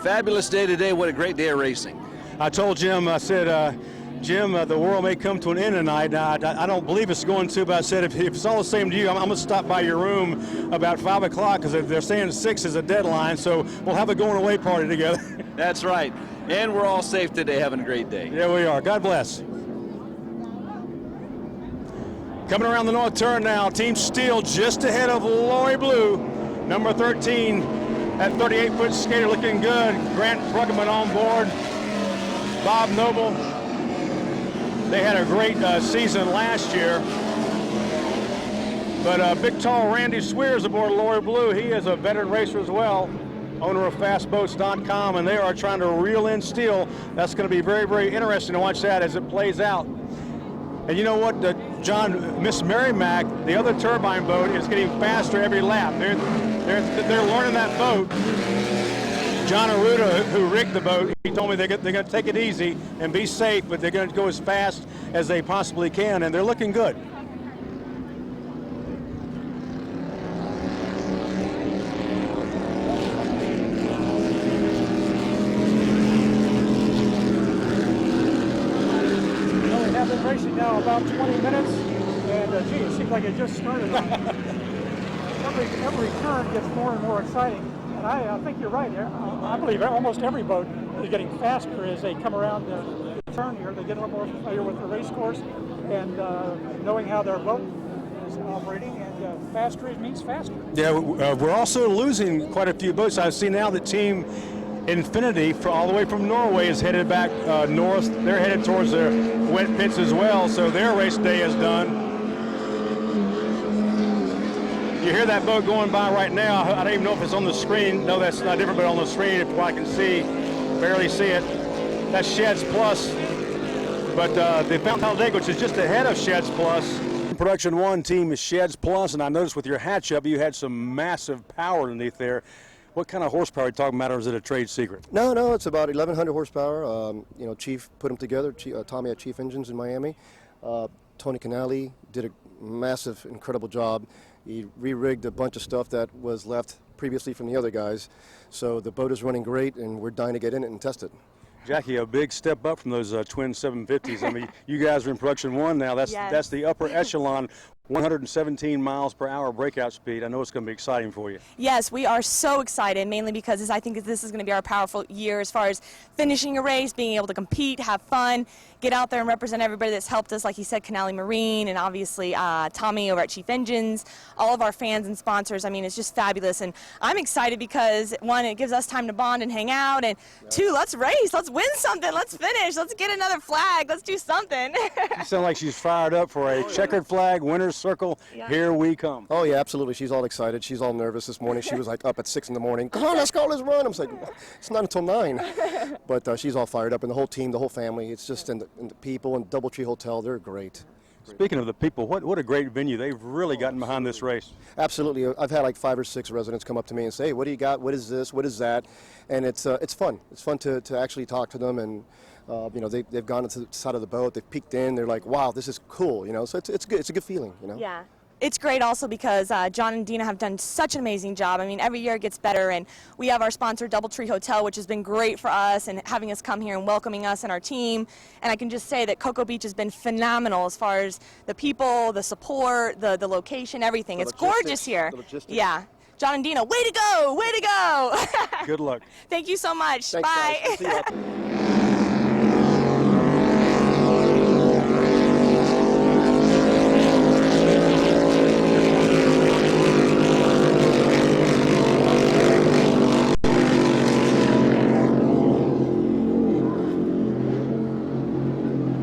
Speaker 17: Fabulous day today. What a great day of racing.
Speaker 1: I told Jim, I said, Jim, the world may come to an end tonight. I don't believe it's going to, but I said, if it's all the same to you, I'm going to stop by your room about 5 o'clock, because they're saying 6 is a deadline, so we'll have a going-away party together.
Speaker 17: That's right. And we're all safe today, having a great day.
Speaker 1: Yeah, we are. God bless. Coming around the north turn now, Team Steel just ahead of Lori Blue, number 13, that 38-foot skater looking good. Grant Bruggeman on board. Bob Noble. They had a great season last year. But big, tall Randy Swears aboard Lori Blue. He is a veteran racer as well, owner of FastBoats.com, and they are trying to reel in Steel. That's going to be very, very interesting to watch that as it plays out. And you know what, John, Miss Mary Mac, the other turbine boat, is getting faster every lap. They're learning that boat. John Arruda, who rigged the boat, he told me they're going to take it easy and be safe, but they're going to go as fast as they possibly can, and they're looking good.
Speaker 2: Well, we have been racing now about 20 minutes, and gee, it seems like it just started. Every turn gets more and more exciting. And I think you're right. I believe almost every boat is getting faster as they come around the turn here. They get a little more familiar with the race course and knowing how their boat is operating, and faster means faster.
Speaker 1: Yeah, we're also losing quite a few boats. I see now that Team Infinity, all the way from Norway, is headed back north. They're headed towards their wet pits as well, so their race day is done. You hear that boat going by right now. I don't even know if it's on the screen. No, that's not different, but on the screen, if I can see, barely see it. That's Sheds Plus. But the Fountain Talladega, which is just ahead of Sheds Plus. Production 1 team is Sheds Plus, and I noticed with your hatch up, you had some massive power underneath there. What kind of horsepower are you talking about, or is it a trade secret?
Speaker 18: No, it's about 1,100 horsepower. You know, Chief put them together. Tommy at Chief Engines in Miami. Tony Canali did a massive, incredible job. He re-rigged a bunch of stuff that was left previously from the other guys. So the boat is running great, and we're dying to get in it and test it.
Speaker 1: Jackie, a big step up from those twin 750s. I mean, you guys are in production 1 now. That's the upper echelon, 117 miles per hour breakout speed. I know it's going to be exciting for you.
Speaker 19: Yes, we are so excited, mainly because I think this is going to be our powerful year as far as finishing a race, being able to compete, have fun, get out there and represent everybody that's helped us, like you said, Canali Marine, and obviously Tommy over at Chief Engines, all of our fans and sponsors. I mean, it's just fabulous, and I'm excited because, 1, it gives us time to bond and hang out, and 2, let's race, let's win something, let's finish, let's get another flag, let's do something.
Speaker 1: You sound like she's fired up for a checkered flag, winner's circle. Yeah. Here we come.
Speaker 18: Oh yeah, absolutely. She's all excited. She's all nervous this morning. She was like up at 6 in the morning. Come on, let's go, let's run. I'm like, it's not until 9. But she's all fired up, and the whole team, the whole family. It's just, and the people in Doubletree Hotel, they're great.
Speaker 1: Speaking of the people, what a great venue. They've really gotten behind this race.
Speaker 18: Absolutely. I've had like 5 or 6 residents come up to me and say, hey, what do you got? What is this? What is that? And it's fun. It's fun to actually talk to them, and you know, they've gone to the side of the boat, they've peeked in, they're like, wow, this is cool, you know, so it's good. It's a good feeling, you know.
Speaker 19: Yeah. It's great also because John and Dina have done such an amazing job. I mean, every year it gets better, and we have our sponsor, Doubletree Hotel, which has been great for us and having us come here and welcoming us and our team. And I can just say that Cocoa Beach has been phenomenal as far as the people, the support, the location, everything. It's gorgeous here. Yeah. John and Dina, way to go, way to go.
Speaker 1: Good luck.
Speaker 19: Thank you so much.
Speaker 18: Thanks,
Speaker 19: bye.
Speaker 18: guys.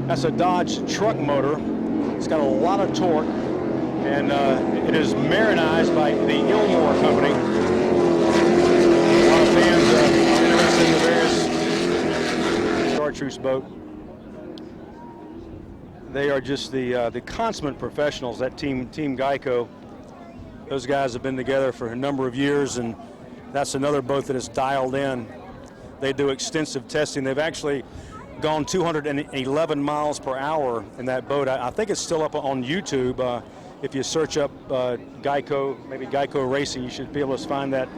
Speaker 1: That's a Dodge truck motor. It's got a lot of torque, and it is marinized by the Ilmore Company. A lot of fans are interested in the various chartreuse boat. They are just the consummate professionals, that team Geico. Those guys have been together for a number of years, and that's another boat that is dialed in. They do extensive testing. They've actually gone 211 miles per hour in that boat. I think it's still up on YouTube. If you search up Geico, maybe Geico Racing, you should be able to find that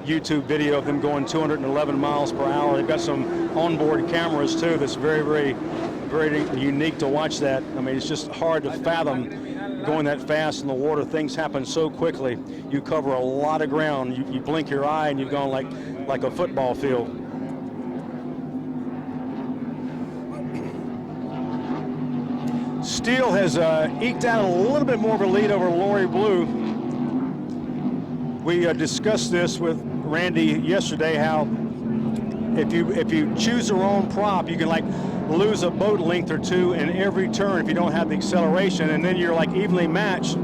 Speaker 1: YouTube video of them going 211 miles per hour. They've got some onboard cameras too that's very, very, very unique to watch that. I mean, it's just hard to fathom going that fast in the water. Things happen so quickly. You cover a lot of ground. You blink your eye and you've gone like a football field. Steele has eked out a little bit more of a lead over Lori Blue. We discussed this with Randy yesterday, how if you choose the wrong prop, you can like lose a boat length or two in every turn if you don't have the acceleration, and then you're like evenly matched,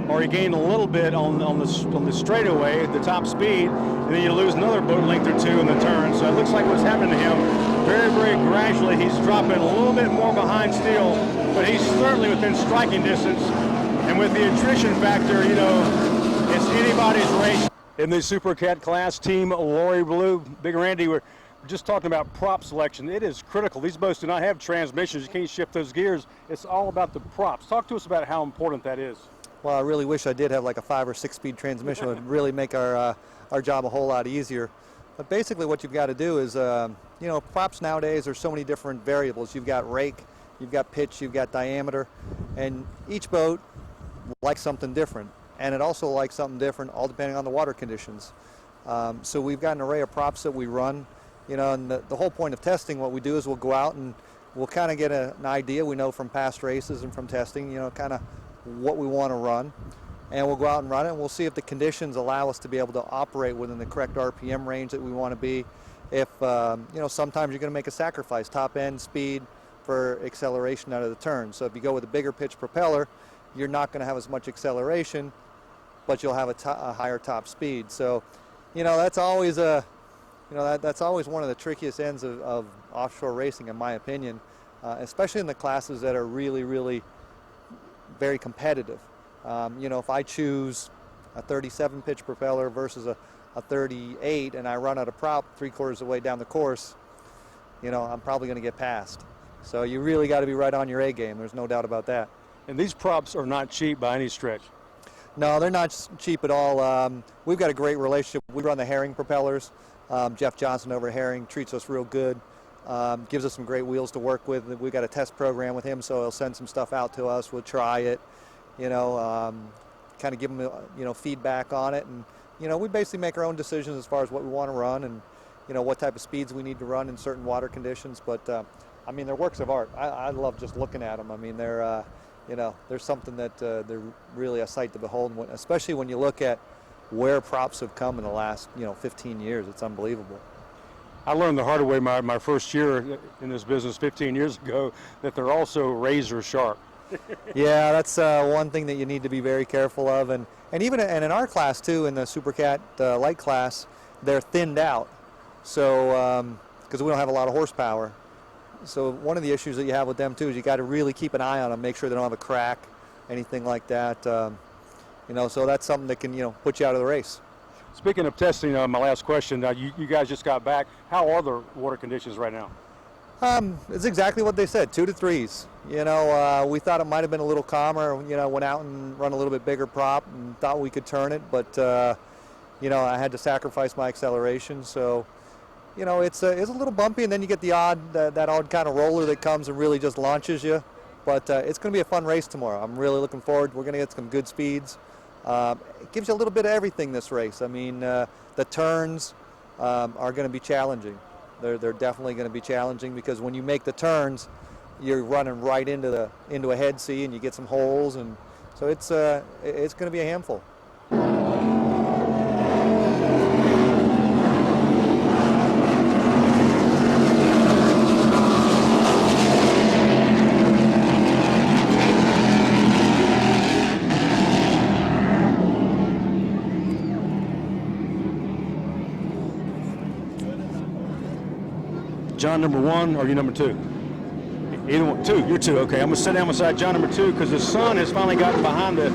Speaker 1: or you gain a little bit on the straightaway at the top speed, and then you lose another boat length or two in the turn. So it looks like what's happening to him. Very, very gradually, he's dropping a little bit more behind Steele, but he's certainly within striking distance. And with the attrition factor, you know, it's anybody's race. In the Super Cat class, Team Lori Blue, Big Randy, we're just talking about prop selection. It is critical. These boats do not have transmissions. You can't shift those gears. It's all about the props. Talk to us about how important that is.
Speaker 20: Well, I really wish I did have like a 5 or 6 speed transmission. It would really make our job a whole lot easier. But basically what you've got to do is, you know, props nowadays are so many different variables. You've got rake, you've got pitch, you've got diameter, and each boat likes something different. And it also likes something different all depending on the water conditions. So we've got an array of props that we run, you know, and the whole point of testing, what we do is we'll go out and we'll kind of get an idea. We know from past races and from testing, you know, kind of what we want to run. And we'll go out and run it, and we'll see if the conditions allow us to be able to operate within the correct RPM range that we want to be. If, you know, sometimes you're going to make a sacrifice, top end speed for acceleration out of the turn. So if you go with a bigger pitch propeller, you're not going to have as much acceleration, but you'll have a higher top speed. So, you know, that's always that's always one of the trickiest ends of offshore racing, in my opinion, especially in the classes that are really, really very competitive. You know, if I choose a 37 pitch propeller versus a 38 and I run out of prop 3/4 of the way down the course, you know, I'm probably going to get passed. So you really got to be right on your A game. There's no doubt about that.
Speaker 1: And these props are not cheap by any stretch.
Speaker 20: No, they're not cheap at all. We've got a great relationship. We run the Herring propellers. Jeff Johnson over at Herring treats us real good. Gives us some great wheels to work with. We've got a test program with him, so he'll send some stuff out to us. We'll try it, you know, kind of give him, you know, feedback on it. And, you know, we basically make our own decisions as far as what we want to run and, you know, what type of speeds we need to run in certain water conditions. But, I mean, they're works of art. I love just looking at them. I mean, they're, you know, there's something that they're really a sight to behold, especially when you look at where props have come in the last, you know, 15 years. It's unbelievable.
Speaker 1: I learned the hard way my first year in this business 15 years ago that they're also razor sharp.
Speaker 20: Yeah, that's one thing that you need to be very careful of. And even in our class, too, in the Super Cat light class, they're thinned out. So, because we don't have a lot of horsepower. So one of the issues that you have with them, too, is you got to really keep an eye on them, make sure they don't have a crack, anything like that. You know, so that's something that can, you know, put you out of the race.
Speaker 1: Speaking of testing, my last question, you guys just got back. How are the water conditions right now?
Speaker 20: It's exactly what they said, 2 to 3s. You know, we thought it might have been a little calmer. You know, went out and run a little bit bigger prop and thought we could turn it, but, you know, I had to sacrifice my acceleration. So, you know, it's a little bumpy, and then you get the that odd kind of roller that comes and really just launches you. But it's going to be a fun race tomorrow. I'm really looking forward. We're going to get some good speeds. It gives you a little bit of everything, this race. I mean, the turns are going to be challenging. They're definitely going to be challenging because when you make the turns, you're running right into a head sea, and you get some holes, and so it's going to be a handful.
Speaker 1: John number 1 or you number 2? Either one. 2. You're 2. Okay, I'm gonna sit down beside John number 2 because the sun has finally gotten behind the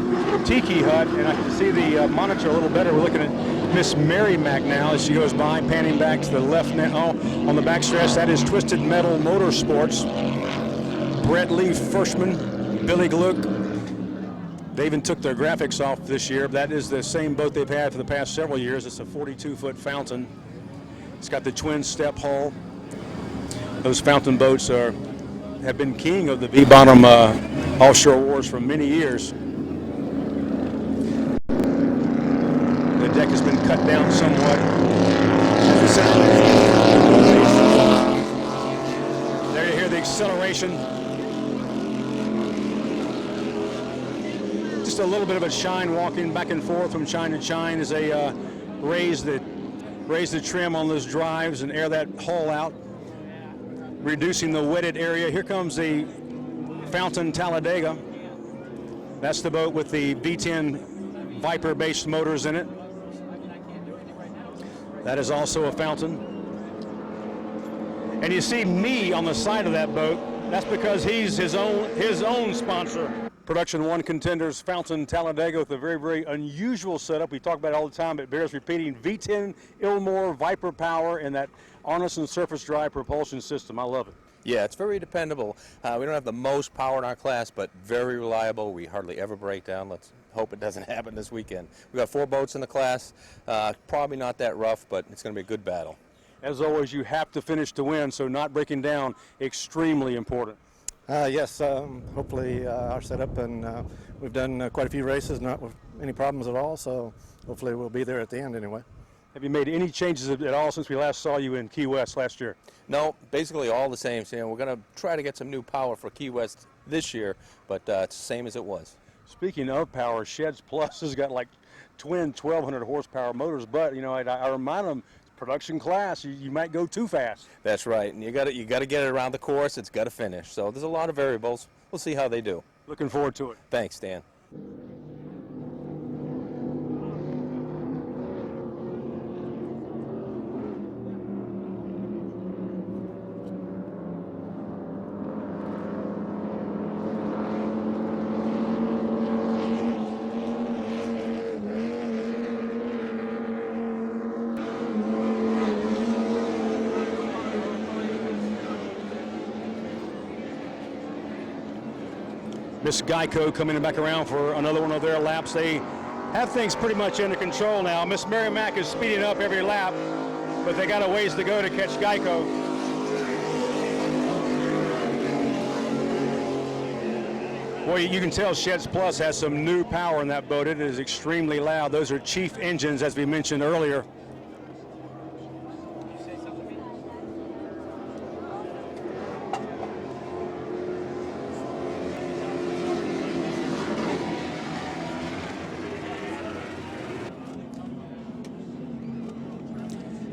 Speaker 1: tiki hut, and I can see the monitor a little better. We're looking at Miss Mary Mac now as she goes by, panning back to the left now on the backstretch. That is Twisted Metal Motorsports. Brett Lee Firstman, Billy Gluck. They even took their graphics off this year. That is the same boat they've had for the past several years. It's a 42-foot fountain. It's got the twin step hull. Those fountain boats have been king of the V-bottom offshore wars for many years. The deck has been cut down somewhat. There you hear the acceleration. Just a little bit of a chine walking back and forth from chine to chine as they raise the trim on those drives and air that hull out, reducing the wetted area. Here comes the Fountain Talladega. That's the boat with the V10 Viper-based motors in it. That is also a Fountain. And you see me on the side of that boat. That's because he's his own sponsor. Production 1 contenders Fountain Talladega with a very, very unusual setup. We talk about it all the time. It bears repeating. V10 Ilmore Viper power and that Arneson surface drive propulsion system. I love it.
Speaker 21: Yeah, it's very dependable. We don't have the most power in our class, but very reliable. We hardly ever break down. Let's hope it doesn't happen this weekend. We've got 4 boats in the class. Probably not that rough, but it's going to be a good battle.
Speaker 1: As always, you have to finish to win, so not breaking down, extremely important.
Speaker 22: Yes, hopefully our setup, and we've done quite a few races, not with any problems at all, so hopefully we'll be there at the end anyway.
Speaker 1: Have you made any changes at all since we last saw you in Key West last year?
Speaker 21: No, basically all the same. So, we're going to try to get some new power for Key West this year, but it's the same as it was.
Speaker 1: Speaking of power, Sheds Plus has got like twin 1,200 horsepower motors, but I remind them, production class, you might go too fast.
Speaker 21: That's right, and you got to get it around the course. It's got to finish. So there's a lot of variables. We'll see how they do.
Speaker 1: Looking forward to it.
Speaker 21: Thanks, Dan.
Speaker 1: Miss Geico coming back around for another one of their laps. They have things pretty much under control now. Miss Mary Mack is speeding up every lap, but they got a ways to go to catch Geico. Boy, you can tell Sheds Plus has some new power in that boat. It is extremely loud. Those are Chief engines, as we mentioned earlier.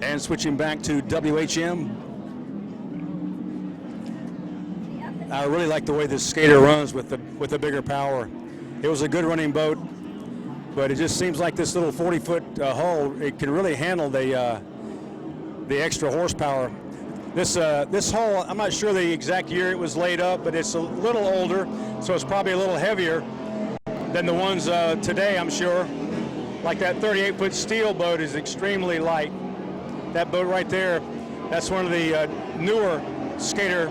Speaker 1: And switching back to WHM. I really like the way this skater runs with the bigger power. It was a good running boat, but it just seems like this little 40-foot hull, it can really handle the extra horsepower. This hull, I'm not sure the exact year it was laid up, but it's a little older, so it's probably a little heavier than the ones today, I'm sure. Like that 38-foot steel boat is extremely light. That boat right there, that's one of the newer skater.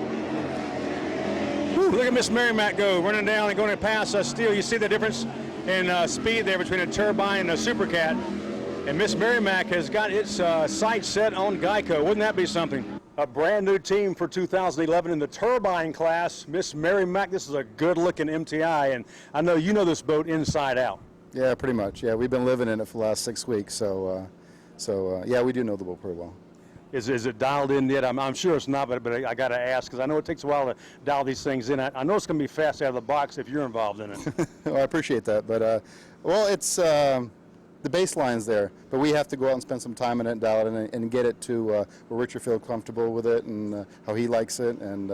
Speaker 1: Whew, look at Miss Mary Mack go, running down and going past steel. You see the difference in speed there between a turbine and a Supercat. And Miss Mary Mack has got its sights set on Geico. Wouldn't that be something? A brand new team for 2011 in the turbine class. Miss Mary Mack, this is a good-looking MTI, and I know you know this boat inside out.
Speaker 23: Yeah, pretty much. Yeah, we've been living in it for the last 6 weeks, so yeah, we do know the boat pretty well.
Speaker 1: Is it dialed in yet? I'm sure it's not, but I got to ask because I know it takes a while to dial these things in. I know it's going to be fast out of the box if you're involved in it.
Speaker 23: Well, I appreciate that, but well, it's the baseline's there, but we have to go out and spend some time in it, dial it in, and get it to where Richard feels comfortable with it and how he likes it, and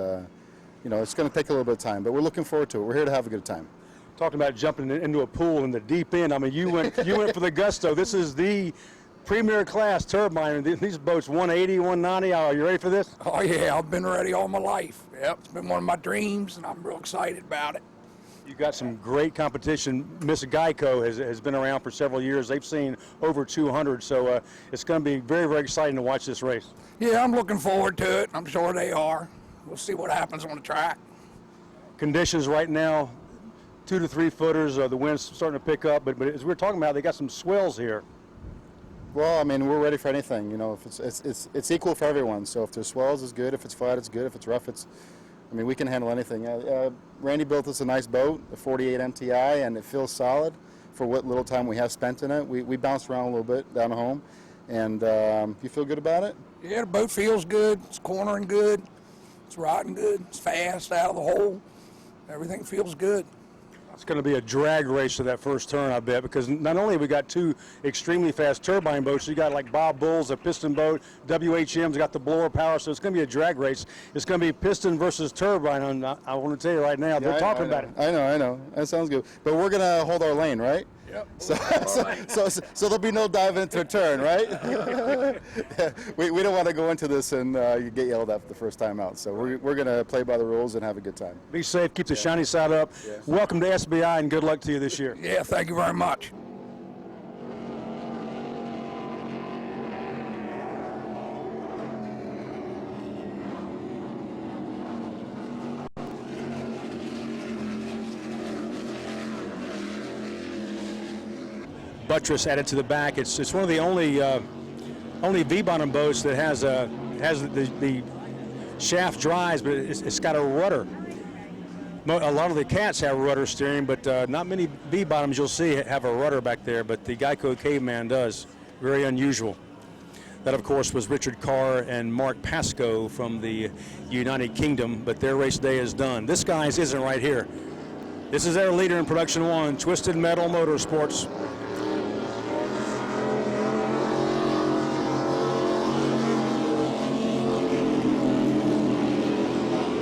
Speaker 23: it's going to take a little bit of time, but we're looking forward to it. We're here to have a good time.
Speaker 1: Talking about jumping into a pool in the deep end. I mean, you went for the gusto. This is the premier class turbine. These boats 180, 190. Are you ready for this?
Speaker 24: Oh yeah, I've been ready all my life. Yep, it's been one of my dreams, and I'm real excited about it.
Speaker 1: You got some great competition. Miss Geico has been around for several years. They've seen over 200, so it's going to be very, very exciting to watch this race.
Speaker 24: Yeah, I'm looking forward to it. I'm sure they are. We'll see what happens on the track.
Speaker 1: Conditions right now, 2 to 3 footers. The wind's starting to pick up, but as we were talking about, they got some swells here.
Speaker 23: Well, I mean, we're ready for anything. If it's equal for everyone. So if there's swells, it's good. If it's flat, it's good. If it's rough, I mean, we can handle anything. Randy built us a nice boat, a 48 MTI, and it feels solid for what little time we have spent in it. We bounced around a little bit down home, and you feel good about it?
Speaker 24: Yeah, the boat feels good. It's cornering good. It's riding good. It's fast out of the hole. Everything feels good.
Speaker 1: It's going to be a drag race to that first turn, I bet, because not only have we got 2 extremely fast turbine boats, you got like Bob Bull's a piston boat, WHM's got the blower power, so it's going to be a drag race. It's going to be piston versus turbine, and I want to tell you right now, they're talking about it.
Speaker 23: I know. That sounds good. But we're going to hold our lane, right? So there'll be no dive into a turn, right? we don't want to go into this and get yelled at the first time out. So we're going to play by the rules and have a good time.
Speaker 1: Be safe, keep the shiny side up.
Speaker 23: Yeah.
Speaker 1: Welcome to SBI and good luck to you this year.
Speaker 24: Yeah, thank you very much.
Speaker 1: Buttress added to the back. It's one of the only V-bottom boats that has the shaft drives, but it's got a rudder. A lot of the cats have rudder steering, but not many V-bottoms you'll see have a rudder back there, but the Geico Caveman does. Very unusual. That, of course, was Richard Carr and Mark Pascoe from the United Kingdom, but their race day is done. This guy's isn't right here. This is their leader in Production 1, Twisted Metal Motorsports.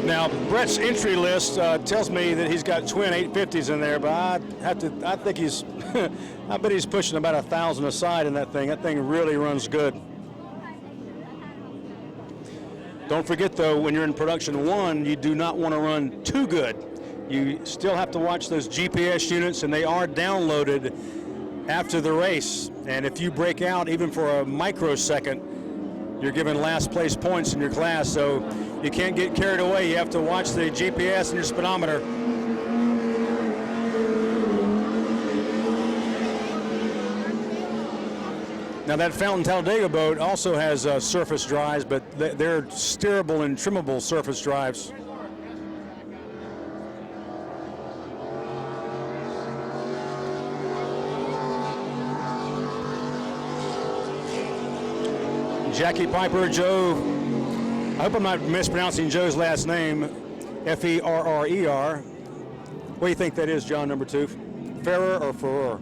Speaker 1: Now, Brett's entry list tells me that he's got twin 850s in there, but I think he's, I bet he's pushing about 1,000 a side in that thing. That thing really runs good. Don't forget, though, when you're in Production 1, you do not want to run too good. You still have to watch those GPS units, and they are downloaded after the race. And if you break out even for a microsecond, you're given last place points in your class. So you can't get carried away. You have to watch the GPS and your speedometer. Now that Fountain Talladega boat also has surface drives, but they're steerable and trimmable surface drives. Jackie Piper, Joe, I hope I'm not mispronouncing Joe's last name, F-E-R-R-E-R. What do you think that is, John, number 2? Ferrer or Ferrer?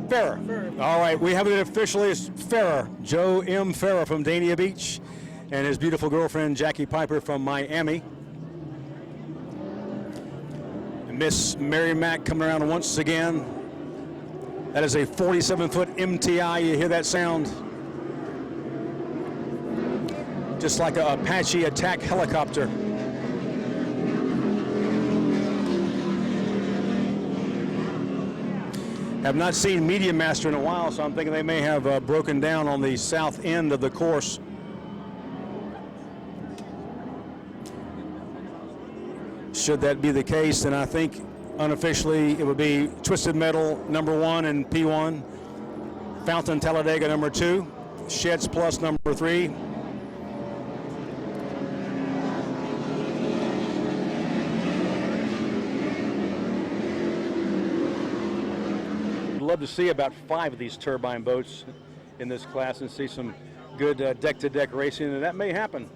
Speaker 1: Ferrer. All right, we have it officially as Ferrer. Joe M. Ferrer from Dania Beach and his beautiful girlfriend, Jackie Piper from Miami. Miss Mary Mack coming around once again. That is a 47-foot MTI. You hear that sound? Just like an Apache attack helicopter. Have not seen Medium Master in a while, so I'm thinking they may have broken down on the south end of the course. Should that be the case, then I think unofficially it would be Twisted Metal number 1 and P1, Fountain Talladega number 2, Sheds Plus number 3. Love to see about 5 of these turbine boats in this class and see some good deck-to-deck racing, and that may happen.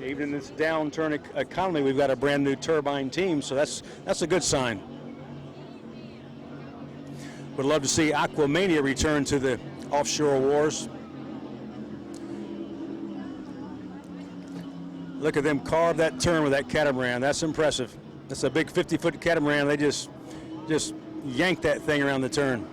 Speaker 1: Even in this downturn economy, we've got a brand new turbine team, so that's a good sign. Would love to see Aquamania return to the offshore wars. Look at them carve that turn with that catamaran. That's impressive. That's a big 50-foot catamaran. They just yank that thing around the turn.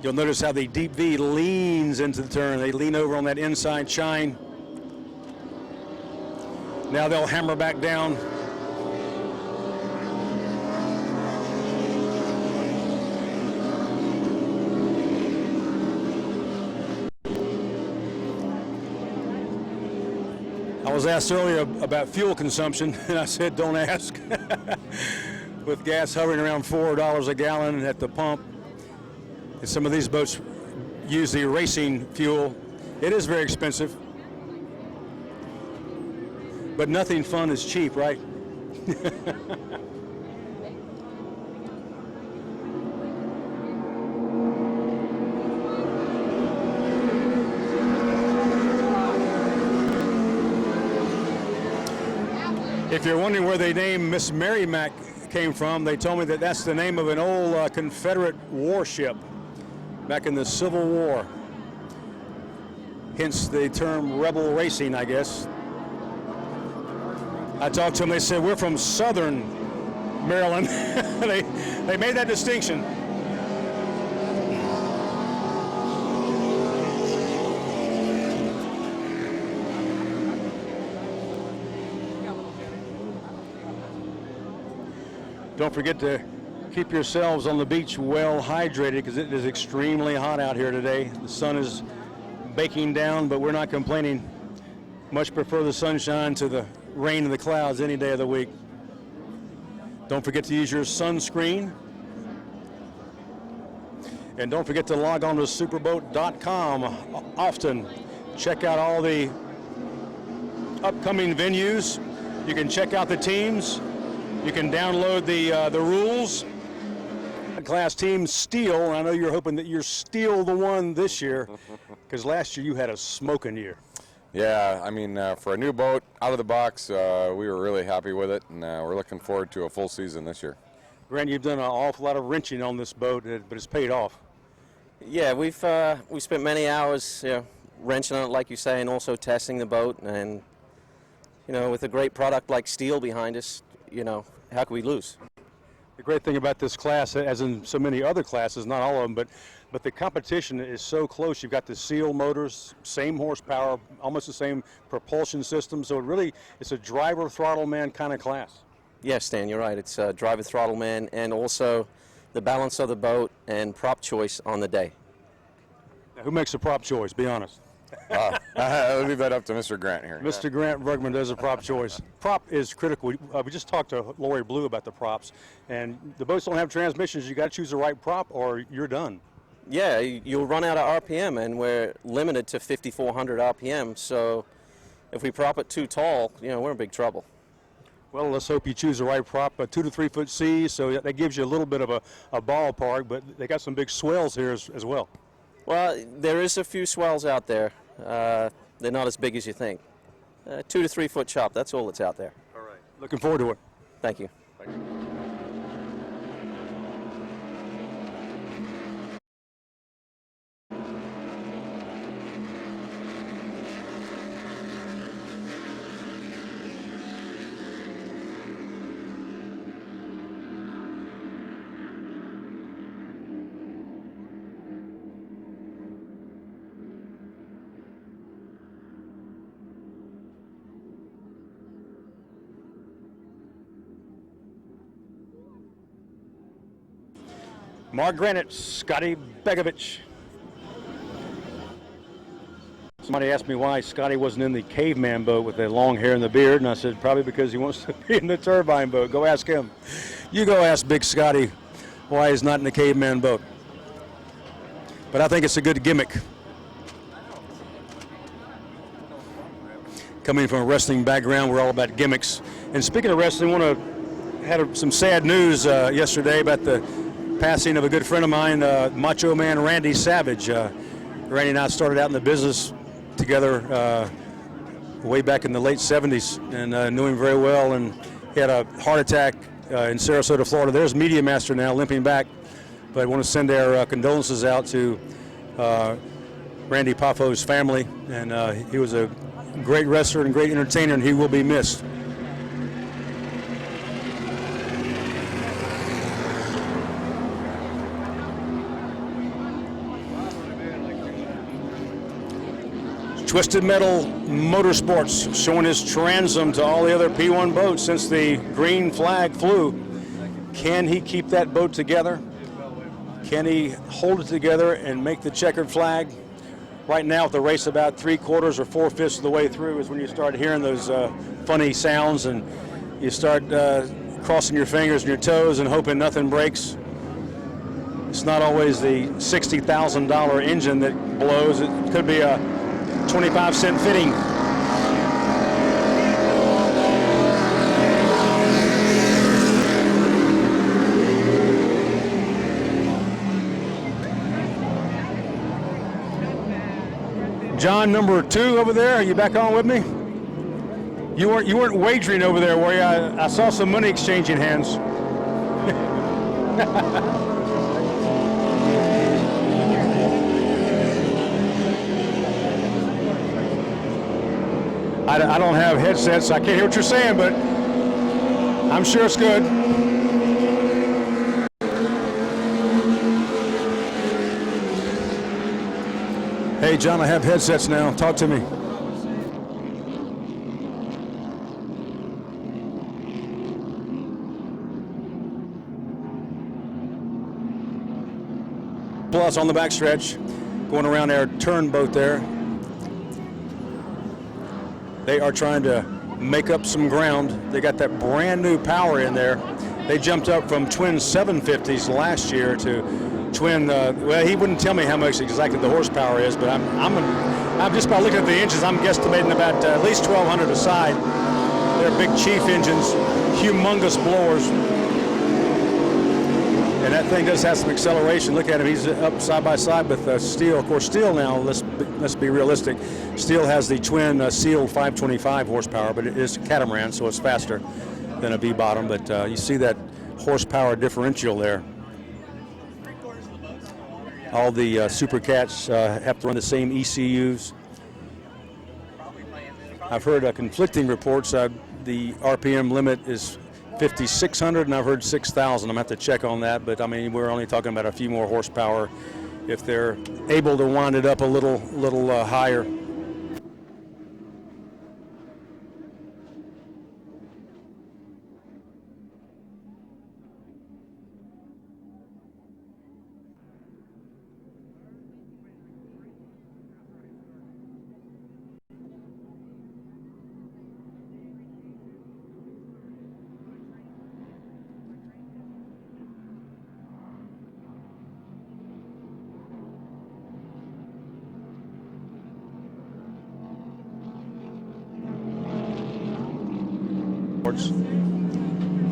Speaker 1: You'll notice how the deep V leans into the turn. They lean over on that inside chine. Now they'll hammer back down. I was asked earlier about fuel consumption, and I said, don't ask. With gas hovering around $4 a gallon at the pump, and some of these boats use the racing fuel. It is very expensive, but nothing fun is cheap, right? If you're wondering where the name Miss Mary Mack came from, they told me that that's the name of an old Confederate warship back in the Civil War. Hence the term rebel racing, I guess. I talked to them, they said, we're from Southern Maryland. they made that distinction. Don't forget to keep yourselves on the beach well hydrated because it is extremely hot out here today. The sun is baking down, but we're not complaining. Much prefer the sunshine to the rain and the clouds any day of the week. Don't forget to use your sunscreen. And don't forget to log on to superboat.com often. Check out all the upcoming venues. You can check out the teams. You can download the rules. Class team Steel. I know you're hoping that you're still the one this year because last year you had a smoking year.
Speaker 3: Yeah, I mean, for a new boat out of the box, we were really happy with it, and we're looking forward to a full season this year.
Speaker 1: Grant, you've done an awful lot of wrenching on this boat, but it's paid off.
Speaker 4: Yeah, we spent many hours, wrenching on it, like you say, and also testing the boat. And with a great product like Steel behind us, how could we lose?
Speaker 1: The great thing about this class, as in so many other classes, not all of them, but the competition is so close. You've got the Seal motors, same horsepower, almost the same propulsion system. So it's a driver throttle man kind of class.
Speaker 4: Yes, Stan, you're right. It's driver throttle man, and also the balance of the boat and prop choice on the day.
Speaker 1: Now, who makes the prop choice? Be honest.
Speaker 3: I'll leave that up to Mr. Grant here.
Speaker 1: Mr. Grant Bergman does a prop choice. Prop is critical. We just talked to Lori Blue about the props, and the boats don't have transmissions. You got to choose the right prop, or you're done.
Speaker 4: Yeah, you'll run out of RPM, and we're limited to 5,400 RPM. So if we prop it too tall, we're in big trouble.
Speaker 1: Well, let's hope you choose the right prop, 2 to 3 foot seas, so that gives you a little bit of a ballpark, but they got some big swells here as well.
Speaker 4: Well, there is a few swells out there. They're not as big as you think. 2 to 3 foot chop, that's all that's out there.
Speaker 1: All right. Looking forward to it.
Speaker 4: Thank you.
Speaker 1: Thank you. Mark Granite, Scotty Begovich. Somebody asked me why Scotty wasn't in the caveman boat with the long hair and the beard, and I said probably because he wants to be in the turbine boat. Go ask him. You go ask Big Scotty why he's not in the caveman boat. But I think it's a good gimmick. Coming from a wrestling background, we're all about gimmicks. And speaking of wrestling, I had some sad news yesterday about the passing of a good friend of mine, Macho Man Randy Savage. Randy and I started out in the business together way back in the late 70s and knew him very well, and he had a heart attack in Sarasota, Florida. There's Media Master now limping back, but I want to send our condolences out to Randy Paffo's family, and he was a great wrestler and great entertainer, and he will be missed. Twisted Metal Motorsports showing his transom to all the other P1 boats since the green flag flew. Can he keep that boat together? Can he hold it together and make the checkered flag? Right now, with the race about 3/4 or 4/5 of the way through is when you start hearing those funny sounds, and you start crossing your fingers and your toes and hoping nothing breaks. It's not always the $60,000 engine that blows. It could be a 25-cent fitting. John, number 2 over there, are you back on with me? You weren't wagering over there, were you? I saw some money exchanging hands. I don't have headsets, so I can't hear what you're saying, but I'm sure it's good. Hey, John, I have headsets now. Talk to me. Plus on the backstretch, going around their turn boat there. They are trying to make up some ground. They got that brand new power in there. They jumped up from twin 750s last year to twin, well, he wouldn't tell me how much exactly the horsepower is, but I'm just by looking at the engines, I'm guesstimating about at least 1,200 a side. They're big Chief engines, humongous blowers. And that thing does have some acceleration. Look at him, he's up side by side with Steel. Of course, Steel now, let's be realistic. Steel has the twin Seal 525 horsepower, but it is a catamaran, so it's faster than a V-bottom. But you see that horsepower differential there. All the Super Cats have to run the same ECUs. I've heard conflicting reports. The RPM limit is 5,600, and I've heard 6,000. I'm going to have to check on that, but I mean, we're only talking about a few more horsepower if they're able to wind it up a little higher.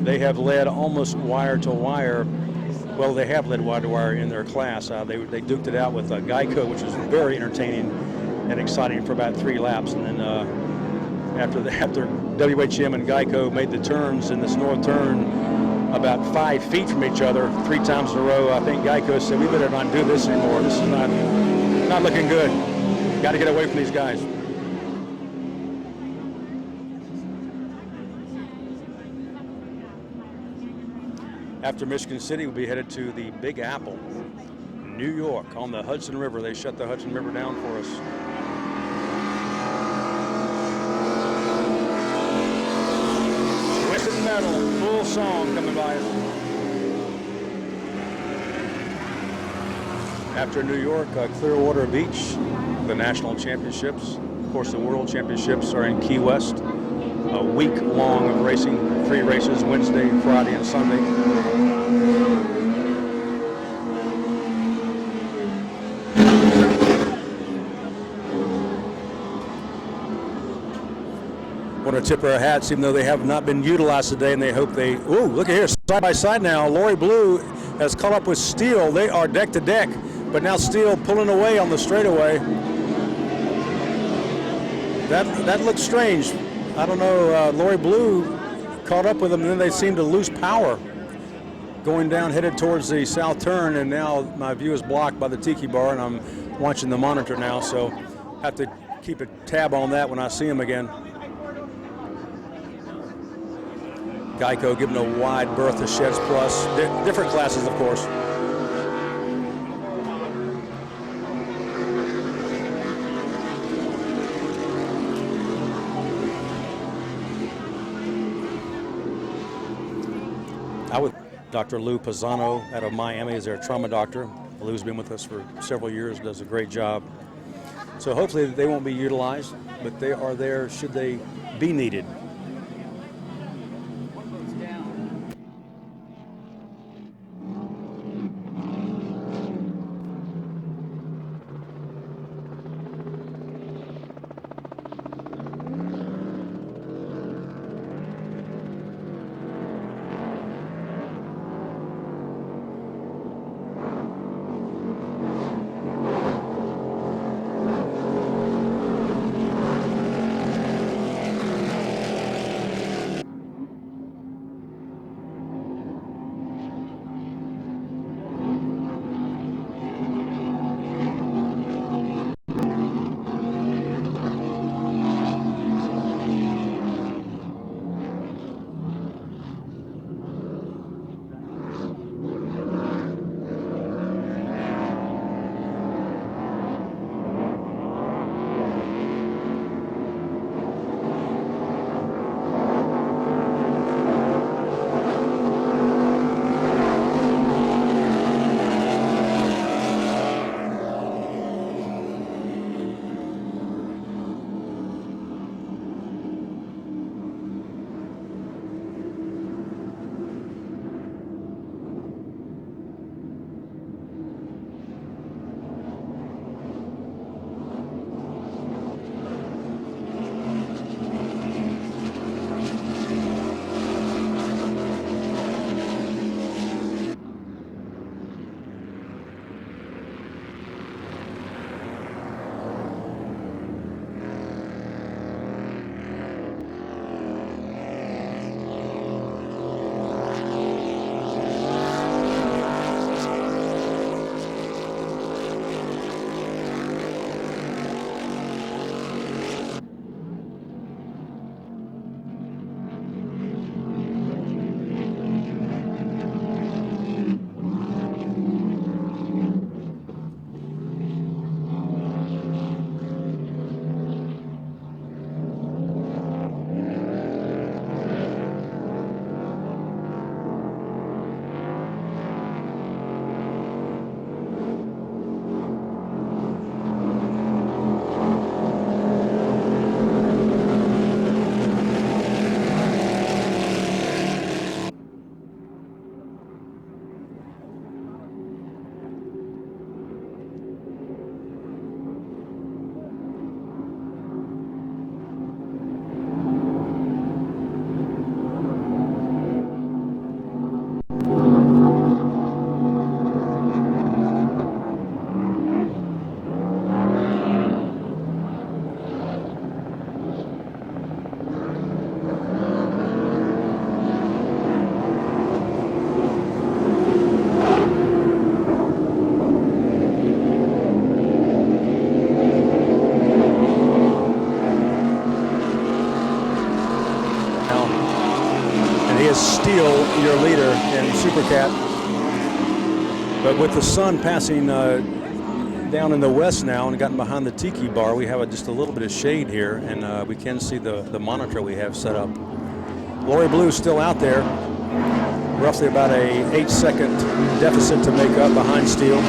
Speaker 1: They have led almost wire to wire. Well, they have led wire to wire in their class. They duked it out with Geico, which was very entertaining and exciting for about 3 laps. And then after WHM and Geico made the turns in this north turn about 5 feet from each other 3 times in a row, I think Geico said, we better not do this anymore. This is not looking good. Got to get away from these guys. After Michigan City, we'll be headed to the Big Apple, New York, on the Hudson River. They shut the Hudson River down for us. Twisted Metal, full song coming by us. After New York, Clearwater Beach, the national championships. Of course, the world championships are in Key West. A week long of racing, 3 races, Wednesday, Friday, and Sunday. Want to tip our hats, even though they have not been utilized today, and they hope they, ooh, look at here, side by side now. Lori Blue has caught up with Steele. They are deck to deck, but now Steele pulling away on the straightaway. That looks strange. I don't know, Lori Blue caught up with them, and then they seem to lose power going down, headed towards the south turn, and now my view is blocked by the tiki bar, and I'm watching the monitor now, so have to keep a tab on that when I see him again. Geico giving a wide berth to Sheds Plus. Different classes, of course. Dr. Lou Pisano out of Miami is their trauma doctor. Lou's been with us for several years, does a great job. So hopefully they won't be utilized, but they are there should they be needed. Super Cat. But with the sun passing down in the west now and gotten behind the tiki bar, we have just a little bit of shade here, and we can see the monitor we have set up. Lori Blue's still out there, roughly about a 8-second deficit to make up behind Steele.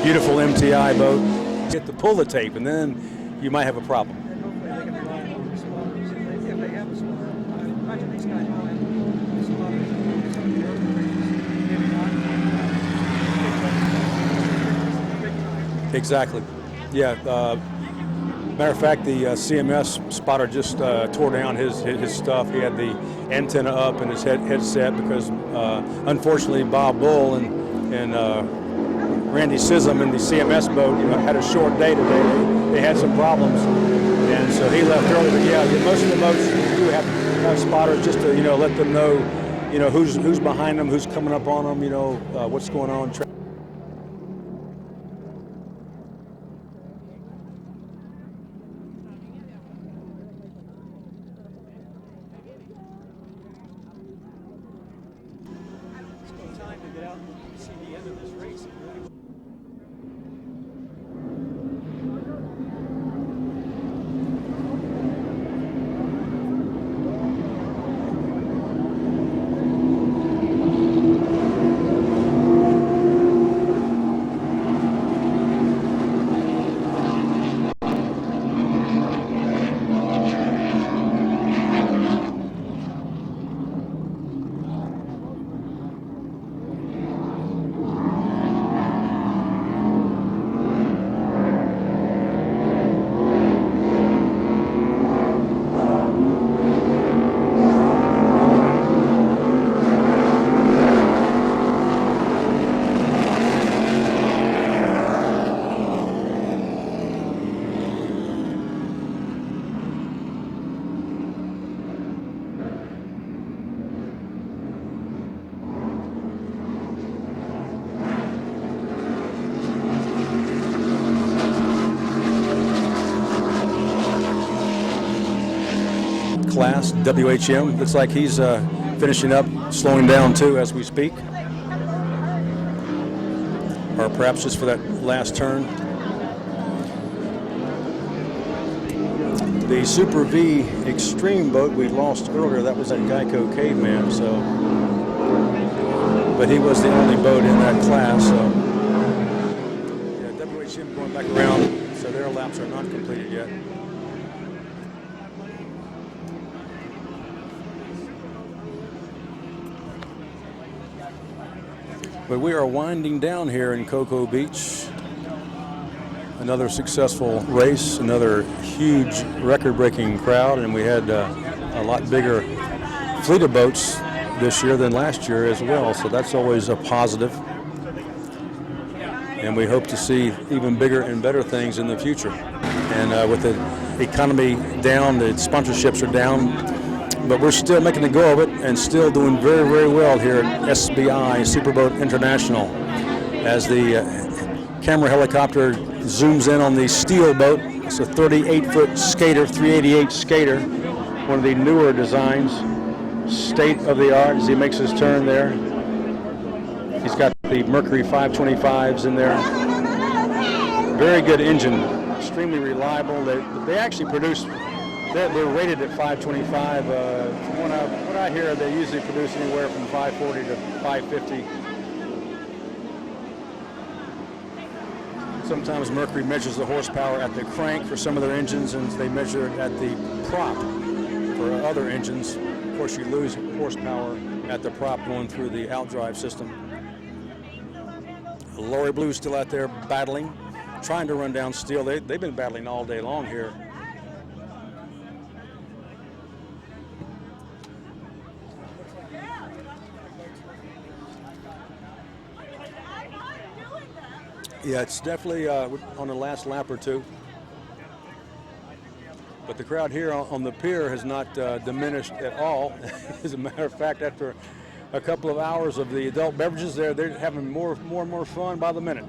Speaker 1: Beautiful MTI boat. Get to pull the tape, and then you might have a problem. Exactly. Yeah. Matter of fact, the CMS spotter just tore down his stuff. He had the antenna up and his headset because, unfortunately, Bob Bull and Randy Sism in the CMS boat had a short day today. They had some problems, and so he left early. But yeah, most of the boats do have spotters just to let them know who's behind them, who's coming up on them, what's going on. Class, WHM. Looks like he's finishing up, slowing down too as we speak. Or perhaps just for that last turn. The Super V Extreme boat we lost earlier, that was that Geico Caveman, so. But he was the only boat in that class, so. Yeah, WHM going back around, so their laps are not completed yet. But we are winding down here in Cocoa Beach. Another successful race, another huge record-breaking crowd, and we had a lot bigger fleet of boats this year than last year as well, so that's always a positive. And we hope to see even bigger and better things in the future. And with the economy down, the sponsorships are down, but we're still making a go of it and still doing very, very well here at SBI Superboat International. As the camera helicopter zooms in on the Steel boat, it's a 38-foot skater, 388 skater, one of the newer designs, state of the art as he makes his turn there. He's got the Mercury 525s in there. Very good engine, extremely reliable. They actually produce. They're rated at 525. From what I hear, they usually produce anywhere from 540 to 550. Sometimes Mercury measures the horsepower at the crank for some of their engines, and they measure it at the prop for other engines. Of course, you lose horsepower at the prop going through the outdrive system. Lori Blue's still out there battling, trying to run down Steel. They've been battling all day long here. Yeah, it's definitely on the last lap or two. But the crowd here on the pier has not diminished at all. As a matter of fact, after a couple of hours of the adult beverages there, they're having more and more fun by the minute.